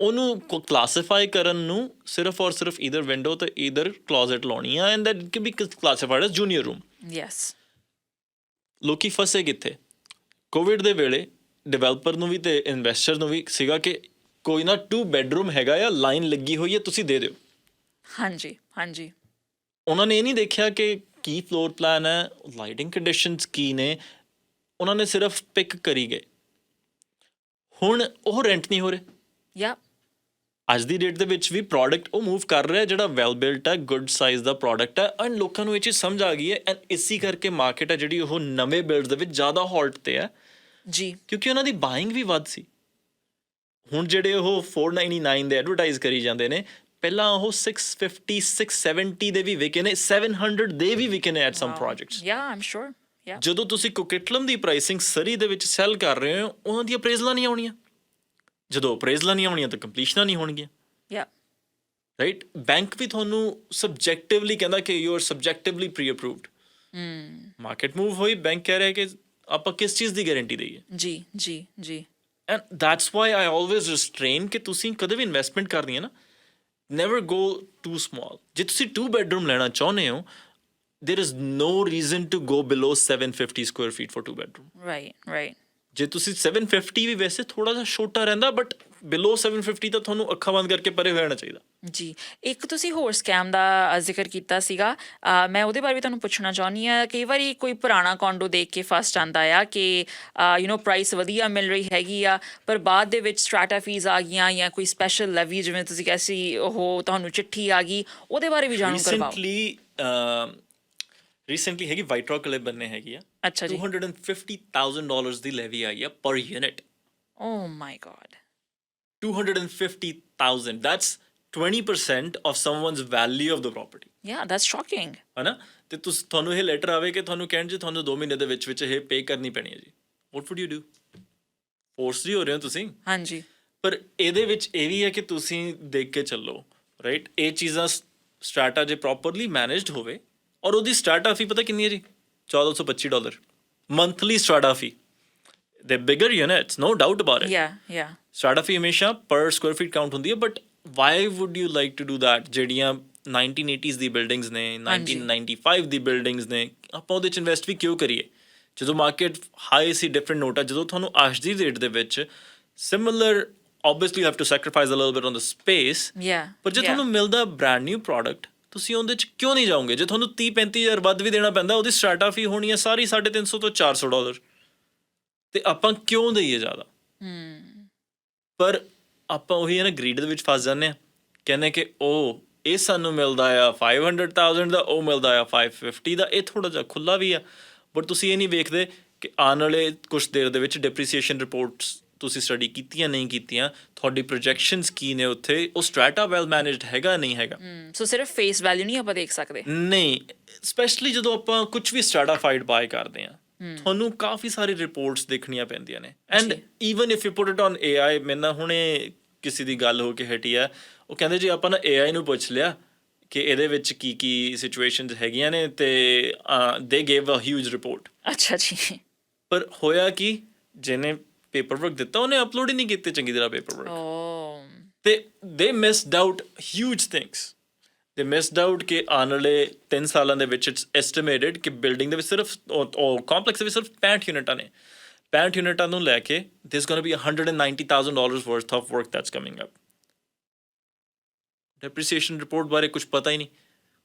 ਉਹਨੂੰ ਕਲਾਸੀਫਾਈ ਕਰਨ ਨੂੰ ਸਿਰਫ ਔਰ ਸਿਰਫ ਈਦਰ ਵਿੰਡੋ ਤੇ ਈਦਰ ਕਲੋਜ਼ਟ ਲਾਉਣੀ ਆ and that can be classified S junior room. Yes. ਲੋਕੀ ਫਸੇ ਕਿੱਥੇ? ਕੋਵਿਡ ਦੇ ਵੇਲੇ ਡਿਵੈਲਪਰ ਨੂੰ ਵੀ ਤੇ ਇਨਵੈਸਟਰ ਨੂੰ ਵੀ ਸੀਗਾ ਕਿ ਕੋਈ ਨਾ 2 ਬੈਡਰੂਮ ਹੈਗਾ ਆ, ਲਾਈਨ ਲੱਗੀ ਹੋਈ ਹੈ, ਤੁਸੀਂ ਦੇ ਦਿਓ। ਹਾਂਜੀ ਹਾਂਜੀ। ਉਹਨਾਂ ਨੇ ਇਹ ਨਹੀਂ ਦੇਖਿਆ ਕਿ ਕੀ ਫਲੋਰ ਪਲਾਨ ਹੈ, ਲਾਈਟਿੰਗ ਕੰਡੀਸ਼ਨਸ ਕੀ ਨੇ, ਉਹਨਾਂ ਨੇ ਸਿਰਫ ਪਿਕ ਕਰੀ ਗਏ। ਹੁਣ ਉਹ ਰੈਂਟ ਨਹੀਂ ਹੋ ਰਹੇ। Yep. ਅੱਜ ਦੀ ਡੇਟ ਦੇ ਵਿੱਚ ਵੀ ਪ੍ਰੋਡਕਟ ਉਹ ਮੂਵ ਕਰ ਰਿਹਾ ਜਿਹੜਾ ਵੈਲ ਬਿਲਟ ਹੈ, ਗੁੱਡ ਸਾਈਜ਼ ਦਾ ਪ੍ਰੋਡਕਟ ਹੈ ਐਂਡ ਲੋਕਾਂ ਨੂੰ ਇਹ ਚੀਜ਼ ਸਮਝ ਆ ਗਈ ਹੈ ਐਂਡ ਇਸੀ ਕਰਕੇ ਮਾਰਕੀਟ ਹੈ ਜਿਹੜੀ ਉਹ ਨਵੇਂ ਬਿਲਡ ਦੇ ਵਿੱਚ ਜ਼ਿਆਦਾ ਹੌਟ ਤੇ ਹੈ ਜੀ, ਕਿਉਂਕਿ ਉਹਨਾਂ ਦੀ ਬਾਇੰਗ ਵੀ ਵੱਧ ਸੀ। ਹੁਣ ਜਿਹੜੇ ਉਹ 499 ਦੇ ਐਡਵਰਟਾਈਜ਼ ਕਰੀ ਜਾਂਦੇ ਨੇ, ਪਹਿਲਾਂ ਉਹ 650 670 ਦੇ ਵੀ ਵਿਕੇ ਨੇ, 700 ਦੇ ਵੀ ਵਿਕੇ ਨੇ at some projects. Yeah, I'm sure. Yeah. ਜਦੋਂ ਤੁਸੀਂ ਕੋਕਿਟਲਮ ਦੀ ਪ੍ਰਾਈਸਿੰਗ ਸਰੀ ਦੇ ਵਿੱਚ ਸੈਲ ਕਰ ਰਹੇ ਹੋ, ਉਹਨਾਂ ਦੀ ਅਪਰੇਜ਼ਲਾਂ ਨਹੀਂ ਆਉਣੀਆਂ। ਜਦੋਂ ਅਪਰੇਜ਼ਲਾਂ ਨਹੀਂ ਆਉਣੀਆਂ ਤਾਂ ਕੰਪਲੀਸ਼ਨਾਂ ਨਹੀਂ ਹੋਣਗੀਆਂ। Yeah. ਰਾਈਟ? ਬੈਂਕ ਵੀ ਤੁਹਾਨੂੰ ਸਬਜੈਕਟਿਵਲੀ ਕਹਿੰਦਾ ਕਿ you are subjectively pre approved. Market move ਹੋਈ, ਬੈਂਕ ਕਹਿ ਰਿਹਾ ਕਿ ਆਪਾਂ ਕਿਸ ਚੀਜ਼ ਦੀ ਗਾਰੰਟੀ ਦਈਏ। ਜੀ ਜੀ ਜੀ। And that's why I always restrain ਕਿ ਤੁਸੀਂ ਕਦੇ ਵੀ ਇਨਵੈਸਟਮੈਂਟ ਕਰਨੀ ਹੈ ਨਾ, ਨੈਵਰ ਗੋ ਟੂ ਸਮਾਲ। ਜੇ ਤੁਸੀਂ 2 ਬੈਡਰੂਮ ਲੈਣਾ ਚਾਹੁੰਦੇ ਹੋ, there is no reason to go below 750 square feet for 2 bedroom. Right, right. ਜੇ ਤੁਸੀਂ 750 ਵੀ ਵੈਸੇ ਥੋੜਾ ਜਿਹਾ ਛੋਟਾ ਰਹਿੰਦਾ, ਬਟ ਬਿਲੋ 750 ਤਾਂ ਤੁਹਾਨੂੰ ਅੱਖਾਂ ਬੰਦ ਕਰਕੇ ਪਰੇ ਹੋ ਜਾਣਾ ਚਾਹੀਦਾ। ਜੀ, ਇੱਕ ਤੁਸੀਂ ਹੋਰ ਸਕੈਮ ਦਾ ਜ਼ਿਕਰ ਕੀਤਾ ਸੀਗਾ, ਮੈਂ ਉਹਦੇ ਬਾਰੇ ਵੀ ਤੁਹਾਨੂੰ ਪੁੱਛਣਾ ਚਾਹੁੰਦੀ ਹਾਂ। ਕਈ ਵਾਰੀ ਕੋਈ ਪੁਰਾਣਾ ਕੌਂਡੋ ਦੇਖ ਕੇ ਫਸਟ ਆਉਂਦਾ ਆ ਕਿ ਪ੍ਰਾਈਸ ਵਧੀਆ ਮਿਲ ਰਹੀ ਹੈਗੀ ਆ, ਪਰ ਬਾਅਦ ਦੇ ਵਿੱਚ ਸਟ੍ਰੈਟਾ ਫੀਸ ਆ ਗਈਆਂ ਜਾਂ ਕੋਈ ਸਪੈਸ਼ਲ ਲੈਵੀ ਜਿਵੇਂ ਤੁਸੀਂ ਕਿਹਾ ਸੀ ਉਹ ਤੁਹਾਨੂੰ ਚਿੱਠੀ ਆ ਗਈ, ਉਹਦੇ ਬਾਰੇ ਵੀ ਜਾਣੂ ਕਰਵਾਓ। ਰੀਸੈਂਟਲੀ ਹੈਗੀ ਵਾਈਟ ਰੌਕ ਵਾਲੇ ਬੰਨੇ ਹੈਗੀ ਆ। ਅੱਛਾ ਜੀ। $250,000 ਦੀ ਲੈਵੀ ਆਈ ਆ ਪਰ unit. Oh my God. 250,000. That's 20% of someone's value of the property. Yeah, that's shocking. ਹੈ ਨਾ? ਤੇ ਤੁਹਾਨੂੰ ਇਹ ਲੈਟਰ ਆਵੇ ਕਿ ਤੁਹਾਨੂੰ ਕਹਿਣ ਜੀ ਤੁਹਾਨੂੰ 2 ਮਹੀਨੇ ਦੇ ਵਿੱਚ ਇਹ ਪੇ ਕਰਨੀ ਪੈਣੀ ਹੈ ਜੀ। What would you do? Force ਹੀ ਹੋ ਰਹੇ ਹੋ ਤੁਸੀਂ। ਹਾਂਜੀ। ਪਰ ਇਹਦੇ ਵਿੱਚ ਇਹ ਵੀ ਹੈ ਕਿ ਤੁਸੀਂ ਦੇਖ ਕੇ ਚੱਲੋ, ਰਾਈਟ? ਇਹ ਚੀਜ਼ਾਂ ਸਟ੍ਰੈਟਾ ਜੇ ਪ੍ਰੋਪਰਲੀ ਮੈਨੇਜਡ ਹੋਵੇ, ਔਰ ਉਹਦੀ ਸਟਾਰਟਾ ਫੀ ਪਤਾ ਕਿੰਨੀ ਹੈ ਜੀ? $1,425 monthly strata fee. The bigger units, no doubt about it. Yeah. Strata fee ਹਮੇਸ਼ਾ ਪਰ ਸਕੁਅਰ ਫੀਟ ਕਾਊਂਟ ਹੁੰਦੀ ਹੈ, but why would you like to do that? ਜਿਹੜੀਆਂ 1980s ਦੀ ਬਿਲਡਿੰਗਸ ਨੇ, 1995 ਦੀ ਬਿਲਡਿੰਗਸ ਨੇ, ਆਪਾਂ ਉਹਦੇ 'ਚ ਇਨਵੈਸਟ ਵੀ ਕਿਉਂ ਕਰੀਏ ਜਦੋਂ ਮਾਰਕੀਟ ਹਾਈ ਸੀ? ਡਿਫਰੈਂਟ ਨੋਟ ਆ। ਜਦੋਂ ਤੁਹਾਨੂੰ ਅੱਜ ਦੀ ਡੇਟ ਦੇ ਵਿੱਚ similar, obviously you have to sacrifice a little bit on the space, ਪਰ ਜੇ ਤੁਹਾਨੂੰ ਮਿਲਦਾ ਬ੍ਰਾਂਡ ਨਿਊ ਪ੍ਰੋਡਕਟ, ਤੁਸੀਂ ਉਹਦੇ 'ਚ ਕਿਉਂ ਨਹੀਂ ਜਾਓਗੇ? ਜੇ ਤੁਹਾਨੂੰ 30-35,000 ਵੱਧ ਵੀ ਦੇਣਾ ਪੈਂਦਾ, ਉਹਦੀ ਸਟਾਰਟਾ ਫੀ ਹੋਣੀ ਹੈ ਸਾਰੀ $350 ਤੋਂ $400, ਤੇ ਆਪਾਂ ਕਿਉਂ ਦਈਏ ਜ਼ਿਆਦਾ? ਪਰ ਆਪਾਂ ਉਹੀ ਹੈ ਨਾ, ਗਰੀਡ ਦੇ ਵਿੱਚ ਫਸ ਜਾਂਦੇ ਹਾਂ, ਕਹਿੰਦੇ ਕਿ ਇਹ ਸਾਨੂੰ ਮਿਲਦਾ ਆ 500,000 ਦਾ, ਉਹ ਮਿਲਦਾ ਆ 550 ਦਾ। ਇਹ ਥੋੜ੍ਹਾ ਜਿਹਾ ਖੁੱਲ੍ਹਾ ਵੀ ਆ, ਬਟ ਤੁਸੀਂ ਇਹ ਨਹੀਂ ਵੇਖਦੇ ਕਿ ਆਉਣ ਵਾਲੇ ਕੁਛ ਦੇਰ ਦੇ ਵਿੱਚ ਡਿਪਰੀਸੀਏਸ਼ਨ ਰਿਪੋਰਟਸ ਤੁਸੀਂ ਸਟੱਡੀ ਕੀਤੀਆਂ ਨਹੀਂ ਕੀਤੀਆਂ, ਤੁਹਾਡੀ ਪ੍ਰੋਜੈਕਸ਼ਨਸ ਕੀ ਨੇ ਉੱਥੇ, ਉਹ ਸਟ੍ਰੈਟਾ ਵੈਲ ਮੈਨੇਜਡ ਹੈਗਾ ਨਹੀਂ ਹੈਗਾ। ਸੋ ਸਿਰਫ ਫੇਸ ਵੈਲਿਊ ਨਹੀਂ ਆਪਾਂ ਦੇਖ ਸਕਦੇ। ਨਹੀਂ, ਸਪੈਸ਼ਲੀ ਜਦੋਂ ਆਪਾਂ ਕੁਝ ਵੀ ਸਟ੍ਰੈਟਾਫਾਈਡ ਬਾਏ ਕਰਦੇ ਹਾਂ, ਤੁਹਾਨੂੰ ਕਾਫੀ ਸਾਰੀ ਰਿਪੋਰਟਸ ਦੇਖਣੀਆਂ ਪੈਂਦੀਆਂ ਨੇ। And even if you put it on AI, ਮੇਰੇ ਨਾਲ ਹੁਣੇ ਕਿਸੇ ਦੀ ਗੱਲ ਹੋ ਕੇ ਹਟੀ ਆ, ਉਹ ਕਹਿੰਦੇ ਜੀ ਆਪਾਂ ਨਾ AI ਨੂੰ ਪੁੱਛ ਲਿਆ ਕਿ ਇਹਦੇ ਵਿੱਚ ਕੀ ਕੀ ਸਿਚੁਏਸ਼ਨਸ ਹੈਗੀਆਂ ਨੇ, ਤੇ ਦੇ ਗੇਵ ਅ ਹਿਊਜ ਰਿਪੋਰਟ। ਅੱਛਾ ਜੀ। ਪਰ ਹੋਇਆ ਕੀ, ਜਿਹਨੇ ਪੇਪਰ ਵਰਕ ਦਿੱਤਾ ਉਹਨੇ ਅਪਲੋਡ ਹੀ ਨਹੀਂ ਕੀਤੇ ਚੰਗੀ ਤਰ੍ਹਾਂ ਪੇਪਰ ਵਰਕ, ਤੇ ਦੇ ਮਿਸਡ ਆਊਟ ਹਿਊਜ ਥਿੰਗਸ। ਦੇ ਮਿਸਡ ਆਊਟ ਕਿ ਆਉਣ ਵਾਲੇ 3 ਸਾਲਾਂ ਦੇ ਵਿੱਚ ਇਟਸ ਐਸਟੀਮੇਟਡ ਕਿ ਬਿਲਡਿੰਗ ਦੇ ਵਿੱਚ ਸਿਰਫ ਕੰਪਲੈਕਸ ਦੇ ਵਿੱਚ ਸਿਰਫ 65 ਯੂਨਿਟਾਂ ਨੇ। 65 ਯੂਨਿਟਾਂ ਨੂੰ ਲੈ ਕੇ this going to be $190,000 worth of work that's coming up. Depreciation report ਬਾਰੇ ਕੁਝ ਪਤਾ ਹੀ ਨਹੀਂ।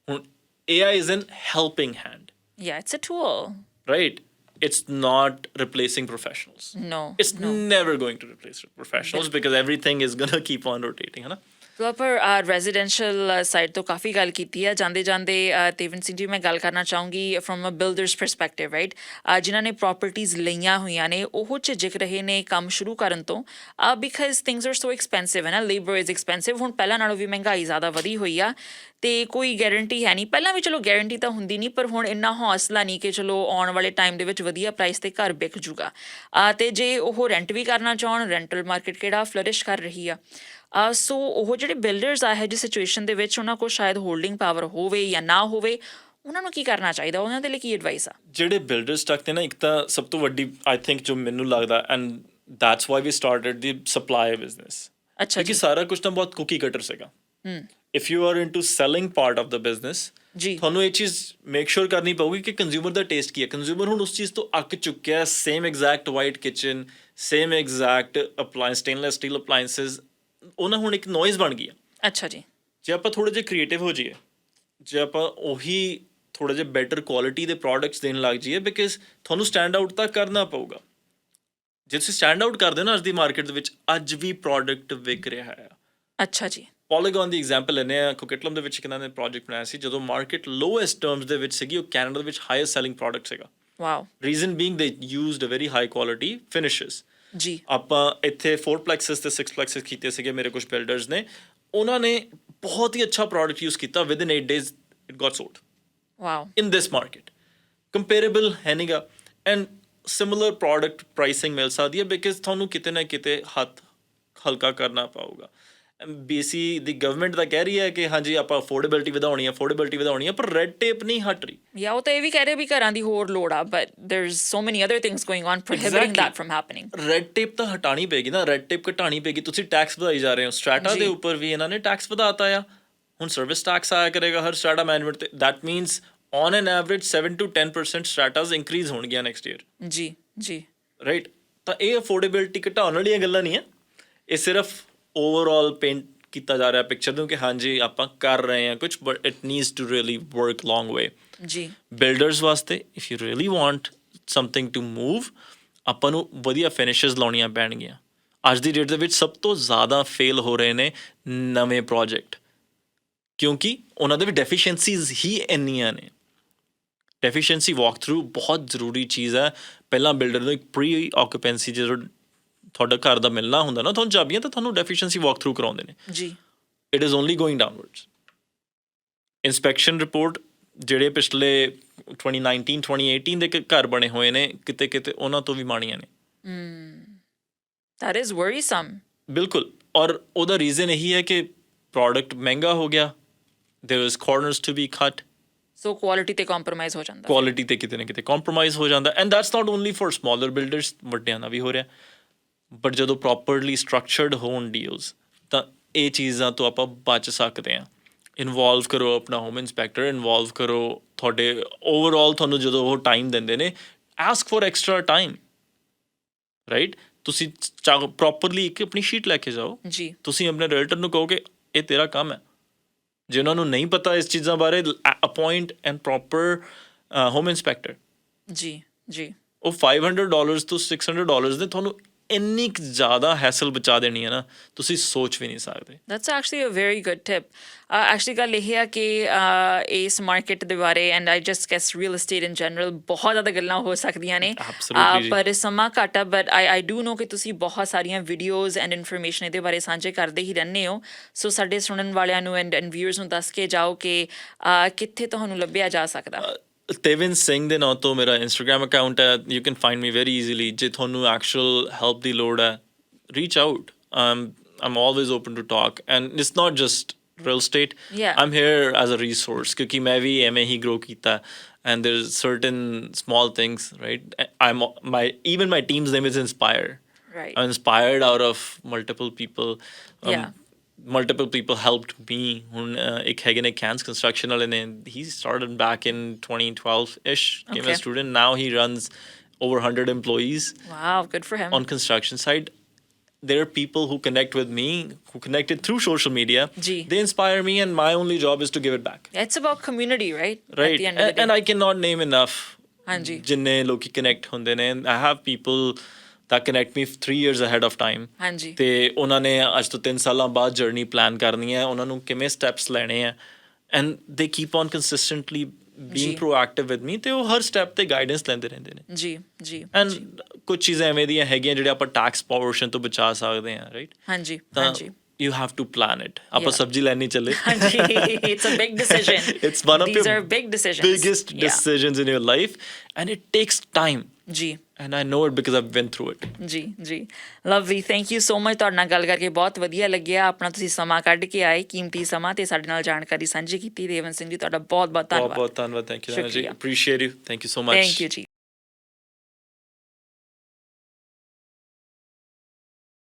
ਹੁਣ AI is an helping hand. Yeah, it's a tool. Right? It's not replacing professionals. No. It's never going to replace professionals because everything is going to keep on rotating, है ना? Proper residential side ਤੋਂ ਕਾਫੀ ਗੱਲ ਕੀਤੀ ਹੈ ਜਾਂਦੇ ਜਾਂਦੇ ਤੇਵਨ ਸਿੰਘ ਜੀ ਮੈਂ ਗੱਲ ਕਰਨਾ ਚਾਹੂੰਗੀ from a builders perspective right ਜਿਨ੍ਹਾਂ ਨੇ ਪ੍ਰੋਪਰਟੀਜ਼ ਲਈਆਂ ਹੋਈਆਂ ਨੇ ਉਹ ਝਿਜਕ ਰਹੇ ਨੇ ਕੰਮ ਸ਼ੁਰੂ ਕਰਨ ਤੋਂ because things are so expensive ਹੈ ਨਾ ਲੇਬਰ ਇਜ਼ ਐਕਸਪੈਂਸਿਵ ਹੁਣ ਪਹਿਲਾਂ ਨਾਲੋਂ ਵੀ ਮਹਿੰਗਾਈ ਜ਼ਿਆਦਾ ਵਧੀ ਹੋਈ ਆ ਤੇ ਕੋਈ ਗਾਰੰਟੀ ਹੈ ਨਹੀਂ ਪਹਿਲਾਂ ਵੀ ਚਲੋ ਗਾਰੰਟੀ ਤਾਂ ਹੁੰਦੀ ਨਹੀਂ ਪਰ ਹੁਣ ਇੰਨਾ ਹੌਸਲਾ ਨਹੀਂ ਕਿ ਚਲੋ ਆਉਣ ਵਾਲੇ ਟਾਈਮ ਦੇ ਵਿੱਚ ਵਧੀਆ ਪ੍ਰਾਈਸ ਤੇ ਘਰ ਵਿਕ ਜੂਗਾ ਤੇ ਜੇ ਉਹ ਰੈਂਟ ਵੀ ਕਰਨਾ ਚਾਹਣ ਰੈਂਟਲ ਮਾਰਕੀਟ ਕਿਹੜਾ ਫਲਰਿਸ਼ ਕਰ ਰਹੀ ਆ ਸੋ ਉਹ ਜਿਹੜੇ ਬਿਲਡਰਸ ਆ ਹੈ ਜਿਸ ਸਿਚੁਏਸ਼ਨ ਦੇ ਵਿੱਚ ਉਹਨਾਂ ਕੋਲ ਸ਼ਾਇਦ ਹੋਲਡਿੰਗ ਪਾਵਰ ਹੋਵੇ ਜਾਂ ਨਾ ਹੋਵੇ ਉਹਨਾਂ ਨੂੰ ਕੀ ਕਰਨਾ ਚਾਹੀਦਾ ਉਹਨਾਂ ਦੇ ਲਈ ਕੀ ਐਡਵਾਈਸ ਆ ਜਿਹੜੇ ਬਿਲਡਰਸ ਤੱਕ ਤੇ ਨਾ ਇੱਕ ਤਾਂ ਸਭ ਤੋਂ ਵੱਡੀ ਆਈ ਥਿੰਕ ਜੋ ਮੈਨੂੰ ਲੱਗਦਾ and that's why we started the supply business ਅੱਛਾ ਕਿਉਂਕਿ ਸਾਰਾ ਕੁਝ ਤਾਂ ਬਹੁਤ ਕੁਕੀ ਕਟਰ ਸੀਗਾ if you are into selling part of the business ਜੀ ਤੁਹਾਨੂੰ ਇਹ ਚੀਜ਼ ਮੇਕ ਸ਼ੋਰ ਕਰਨੀ ਪਊਗੀ ਕਿ ਕੰਜ਼ਿਊਮਰ ਦਾ ਟੇਸਟ ਕੀ ਹੈ ਕੰਜ਼ਿਊਮਰ ਹੁਣ ਉਸ ਚੀਜ਼ ਤੋਂ ਅੱਕ ਚੁੱਕਿਆ same exact white kitchen same exact appliance stainless steel appliances ਉਹਨਾਂ ਹੁਣ ਇੱਕ ਨੋਇਜ਼ ਬਣ ਗਈ ਆ ਅੱਛਾ ਜੀ ਜੇ ਆਪਾਂ ਥੋੜ੍ਹੇ ਜਿਹੇ ਕ੍ਰੀਏਟਿਵ ਹੋ ਜਾਈਏ ਜੇ ਆਪਾਂ ਉਹੀ ਥੋੜ੍ਹਾ ਜਿਹਾ ਬੈਟਰ ਕੁਆਲਿਟੀ ਦੇ ਪ੍ਰੋਡਕਟਸ ਦੇਣ ਲੱਗ ਜਾਈਏ ਬਿਕਾਜ਼ ਤੁਹਾਨੂੰ ਸਟੈਂਡ ਆਊਟ ਤਾਂ ਕਰਨਾ ਪਊਗਾ ਜੇ ਤੁਸੀਂ ਸਟੈਂਡ ਆਊਟ ਕਰਦੇ ਹੋ ਨਾ ਅੱਜ ਦੀ ਮਾਰਕੀਟ ਦੇ ਵਿੱਚ ਅੱਜ ਵੀ ਪ੍ਰੋਡਕਟ ਵਿਕ ਰਿਹਾ ਹੈ ਅੱਛਾ ਜੀ ਪੋਲੀਗਨ ਦੀ ਐਗਜ਼ਾਮਪਲ ਲੈਂਦੇ ਆ ਕੋਕਿਟਲਮ ਦੇ ਵਿੱਚ ਕਿਹਨਾਂ ਨੇ ਪ੍ਰੋਜੈਕਟ ਬਣਾਇਆ ਸੀ ਜਦੋਂ ਮਾਰਕੀਟ ਲੋਐਸਟ ਟਰਮਸ ਦੇ ਵਿੱਚ ਸੀਗੀ ਉਹ ਕੈਨੇਡਾ ਦੇ ਵਿੱਚ ਹਾਈਐਸਟ ਸੈਲਿੰਗ ਪ੍ਰੋਡਕਟ ਸੀਗਾ wow reason being they used a very high quality finishes ਜੀ ਆਪਾਂ ਇੱਥੇ 4 ਪਲੈਕਸਸ ਤੇ 6 ਪਲੈਕਸਸ ਕੀਤੇ ਸੀਗੇ ਮੇਰੇ ਕੁਝ ਬਿਲਡਰਸ ਨੇ ਉਹਨਾਂ ਨੇ ਬਹੁਤ ਹੀ ਅੱਛਾ ਪ੍ਰੋਡਕਟ ਯੂਜ਼ ਕੀਤਾ within 8 days it got sold wow in this market comparable ਹੈ ਨੀਗਾ ਐਂਡ ਸਿਮਿਲਰ ਪ੍ਰੋਡਕਟ ਪ੍ਰਾਈਸਿੰਗ ਮਿਲ ਸਕਦੀ ਹੈ ਬਿਕਾਜ਼ ਤੁਹਾਨੂੰ ਕਿਤੇ ਨਾ ਕਿਤੇ ਹੱਥ ਹਲਕਾ ਕਰਨਾ ਪਊਗਾ BC ਦੀ ਗਵਰਨਮੈਂਟ ਤਾਂ ਕਹਿ ਰਹੀ ਹੈ ਕਿ ਹਾਂਜੀ ਆਪਾਂ ਅਫੋਰਡੇਬਿਲਿਟੀ ਵਧਾਉਣੀ ਹੈ ਪਰ ਰੈੱਡ ਟੇਪ ਨਹੀਂ ਹਟ ਰਹੀ ਜਾਂ ਉਹ ਤਾਂ ਇਹ ਵੀ ਕਹਿ ਰਹੇ ਵੀ ਘਰਾਂ ਦੀ ਹੋਰ ਲੋੜ ਆ but ਦੇयर is so many other things going on prohibiting that from happening red tape ਤਾਂ ਹਟਾਣੀ ਪਏਗੀ ਨਾ ਰੈੱਡ ਟੇਪ ਘਟਾਣੀ ਪਏਗੀ ਤੁਸੀਂ ਟੈਕਸ ਵਧਾਈ ਜਾ ਰਹੇ ਹੋ ਸਟ੍ਰੈਟਾ ਦੇ ਉੱਪਰ ਵੀ ਇਹਨਾਂ ਨੇ ਟੈਕਸ ਵਧਾਤਾ ਆ ਹੁਣ ਸਰਵਿਸ ਟੈਕਸ ਆਇਆ ਕਰੇਗਾ ਹਰ ਸਟ੍ਰੈਟਾ ਮੈਨੇਜਮੈਂਟ ਤੇ that means on an average 7 to 10% stratas increase ਹੋਣਗੀਆਂ ਨੈਕਸਟ ਈਅਰ ਜੀ ਰਾਈਟ ਤਾਂ ਇਹ ਅਫੋਰਡੇਬਿਲਿਟੀ ਘਟਾਉਣ ਵਾਲੀਆਂ ਗੱਲਾਂ ਨਹੀਂ ਆ ਇਹ ਸਿਰਫ ਓਵਰਆਲ ਪੇਂਟ ਕੀਤਾ ਜਾ ਰਿਹਾ ਪਿਕਚਰ ਨੂੰ ਕਿ ਹਾਂਜੀ ਆਪਾਂ ਕਰ ਰਹੇ ਹਾਂ ਕੁਝ but it needs to really work long way ਜੀ ਬਿਲਡਰਸ ਵਾਸਤੇ if you really want something to move ਆਪਾਂ ਨੂੰ ਵਧੀਆ ਫਿਨਿਸ਼ਸ ਲਾਉਣੀਆਂ ਪੈਣਗੀਆਂ ਅੱਜ ਦੀ ਡੇਟ ਦੇ ਵਿੱਚ ਸਭ ਤੋਂ ਜ਼ਿਆਦਾ ਫੇਲ ਹੋ ਰਹੇ ਨੇ ਨਵੇਂ ਪ੍ਰੋਜੈਕਟ ਕਿਉਂਕਿ ਉਹਨਾਂ ਦੇ ਵੀ ਡੈਫੀਸ਼ੀਐਂਸੀਜ਼ ਹੀ ਇੰਨੀਆਂ ਨੇ ਡੈਫੀਸ਼ੀਐਂਸੀ ਵਾਕ ਥਰੂ ਬਹੁਤ ਜ਼ਰੂਰੀ ਚੀਜ਼ ਹੈ ਪਹਿਲਾਂ ਬਿਲਡਰ ਨੂੰ ਇੱਕ ਪ੍ਰੀ ਆਕੂਪੈਂਸੀ ਜਦੋਂ ਤੁਹਾਡਾ ਘਰ ਦਾ ਮਿਲਣਾ ਹੁੰਦਾ ਨਾ ਤੁਹਾਨੂੰ ਚਾਬੀਆਂ ਤਾਂ ਤੁਹਾਨੂੰ ਡੈਫੀਸ਼ੀਐਂਸੀ ਵਾਕ ਥਰੂ ਕਰਾਉਂਦੇ ਨੇ ਜੀ it is only going downwards inspection ਜਿਹੜੇ ਪਿਛਲੇ 2019 2018 ਦੇ ਘਰ ਬਣੇ ਹੋਏ ਨੇ ਕਿਤੇ ਕਿਤੇ ਉਹਨਾਂ ਤੋਂ ਵੀ ਮਾੜੀਆਂ ਨੇ that is worrisome ਬਿਲਕੁਲ ਔਰ ਉਹਦਾ ਰੀਜ਼ਨ ਇਹੀ ਹੈ ਕਿ ਪ੍ਰੋਡਕਟ ਮਹਿੰਗਾ ਹੋ ਗਿਆ there is corners to be cut so quality ਤੇ ਕੰਪਰੋਮਾਈਜ਼ ਹੋ ਜਾਂਦਾ ਕੁਆਲਿਟੀ ਤੇ ਕਿਤੇ ਨਾ ਕਿਤੇ ਕੰਪਰੋਮਾਈਜ਼ ਹੋ ਜਾਂਦਾ and that's not only for smaller builders ਵੱਡਿਆਂ ਦਾ ਵੀ ਹੋ ਰਿਹਾ ਬਟ ਜਦੋਂ ਪ੍ਰੋਪਰਲੀ ਸਟਰਕਚਰਡ ਹੋਣ ਡੀਲਸ ਤਾਂ ਇਹ ਚੀਜ਼ਾਂ ਤੋਂ ਆਪਾਂ ਬਚ ਸਕਦੇ ਹਾਂ ਇਨਵੋਲਵ ਕਰੋ ਆਪਣਾ ਹੋਮ ਇੰਸਪੈਕਟਰ ਇਨਵੋਲਵ ਕਰੋ ਤੁਹਾਡੇ ਓਵਰਆਲ ਤੁਹਾਨੂੰ ਜਦੋਂ ਉਹ ਟਾਈਮ ਦਿੰਦੇ ਨੇ ask for extra time right ਤੁਸੀਂ ਪ੍ਰੋਪਰਲੀ ਇੱਕ ਆਪਣੀ ਸ਼ੀਟ ਲੈ ਕੇ ਜਾਓ ਜੀ ਤੁਸੀਂ ਆਪਣੇ ਰੀਅਲਟਰ ਨੂੰ ਕਹੋ ਕਿ ਇਹ ਤੇਰਾ ਕੰਮ ਹੈ ਜੇ ਉਹਨਾਂ ਨੂੰ ਨਹੀਂ ਪਤਾ ਇਸ ਚੀਜ਼ਾਂ ਬਾਰੇ appoint and proper home inspector ਜੀ ਉਹ $500 ਤੋਂ $600 ਦੇ ਤੁਹਾਨੂੰ ਇੰਨੀ ਕੁ ਜ਼ਿਆਦਾ ਹੈਸਲ ਬਚਾ ਦੇਣੀ ਹੈ ਨਾ ਤੁਸੀਂ ਸੋਚ ਵੀ ਨਹੀਂ ਸਕਦੇ that's actually a very good tip actually ਗੱਲ ਇਹ ਹੈ ਕਿ ਇਸ ਮਾਰਕੀਟ ਦੇ ਬਾਰੇ and I just guess real estate in general ਬਹੁਤ ਜ਼ਿਆਦਾ ਗੱਲਾਂ ਹੋ ਸਕਦੀਆਂ ਨੇ ਪਰ ਸਮਾਂ ਘੱਟ ਆ ਬਟ ਆਈ ਡੂ ਨੋ ਕਿ ਤੁਸੀਂ ਬਹੁਤ ਸਾਰੀਆਂ ਵੀਡੀਓਜ਼ ਐਂਡ ਇਨਫੋਰਮੇਸ਼ਨ ਇਹਦੇ ਬਾਰੇ ਸਾਂਝੇ ਕਰਦੇ ਹੀ ਰਹਿੰਦੇ ਹੋ ਸੋ ਸਾਡੇ ਸੁਣਨ ਵਾਲਿਆਂ ਨੂੰ ਐਂਡ ਵਿਊਅਰਸ ਨੂੰ ਦੱਸ ਕੇ ਜਾਓ ਕਿ ਕਿੱਥੇ ਤੁਹਾਨੂੰ ਲੱਭਿਆ ਜਾ ਸਕਦਾ ਤੇਵਨ ਸਿੰਘ ਦੇ ਨਾਂ ਤੋਂ ਮੇਰਾ ਇੰਸਟਾਗ੍ਰਾਮ ਅਕਾਊਂਟ ਹੈ you can find me very easily ਜੇ ਤੁਹਾਨੂੰ ਐਕਚੁਅਲ ਹੈਲਪ ਦੀ ਲੋੜ ਹੈ reach out I'm always open to talk and it's not just real estate I'm here as a resource ਕਿਉਂਕਿ ਮੈਂ ਵੀ ਐਵੇਂ ਹੀ grow ਕੀਤਾ and there's certain small things right even my team's name is Inspire right I'm inspired out of multiple people multiple people helped me ਹੁਣ ਇੱਕ ਹੈਗੇ ਨੇ Cans Construction ਵਾਲੇ ਨੇ he started back in 2012ish came as a student now he runs over 100 employees wow good for him on construction side there are people who connect with me who connected through social media they inspire me and my only job is to give it back it's about community right at the end of the day. And I cannot name enough ਹਾਂਜੀ ਜਿੰਨੇ ਲੋਕੀ connect ਹੁੰਦੇ ਨੇ I have people that connect me 3 years ahead of time ਹਾਂਜੀ ਤੇ ਉਹਨਾਂ ਨੇ ਅੱਜ ਤੋਂ 3 ਸਾਲਾਂ ਬਾਅਦ ਜਰਨੀ ਪਲਾਨ ਕਰਨੀ ਹੈ ਉਹਨਾਂ ਨੂੰ ਕਿਵੇਂ ਸਟੈਪਸ ਲੈਣੇ ਆ ਐਂਡ ਦੇ keep on consistently being proactive with me ਤੇ ਉਹ ਹਰ ਸਟੈਪ ਤੇ ਗਾਈਡੈਂਸ ਲੈਂਦੇ ਰਹਿੰਦੇ ਨੇ ਜੀ ਜੀ ਐਂਡ ਕੁਝ ਚੀਜ਼ਾਂ ਐਵੇਂ ਦੀਆਂ ਹੈਗੀਆਂ ਜਿਹੜੇ ਆਪਾਂ ਟੈਕਸ ਪੋਰਸ਼ਨ ਤੋਂ ਬਚਾ ਸਕਦੇ ਹਾਂ ਰਾਈਟ ਹਾਂਜੀ ਤਾਂ ਹਾਂਜੀ you have to plan it ਆਪਾਂ Yeah. ਸਬਜ਼ੀ ਲੈਣੀ ਚੱਲੇ ਹਾਂਜੀ it's a big decision. it's one of These your are big decisions. biggest Yeah. decisions in your life and it takes time ਜੀ and I know it because I've been through it ਜੀ ਜੀ Lovely thank you so much ਤੁਹਾਡੇ ਨਾਲ ਗੱਲ ਕਰਕੇ ਬਹੁਤ ਵਧੀਆ ਲੱਗਿਆ ਆਪਣਾ ਤੁਸੀਂ ਸਮਾਂ ਕੱਢ ਕੇ ਆਏ ਕੀਮਤੀ ਸਮਾਂ ਤੇ ਸਾਡੇ ਨਾਲ ਜਾਣਕਾਰੀ ਸਾਂਝੀ ਕੀਤੀ ਰੇਵਨ ਸਿੰਘ ਜੀ ਤੁਹਾਡਾ ਬਹੁਤ ਬਹੁਤ ਬਹੁਤ ਧੰਨਵਾਦ ਬਹੁਤ ਧੰਨਵਾਦ ਥੈਂਕ ਯੂ ਸ਼ੁਕਰੀਆ। appreciate you thank you so much thank you ਜੀ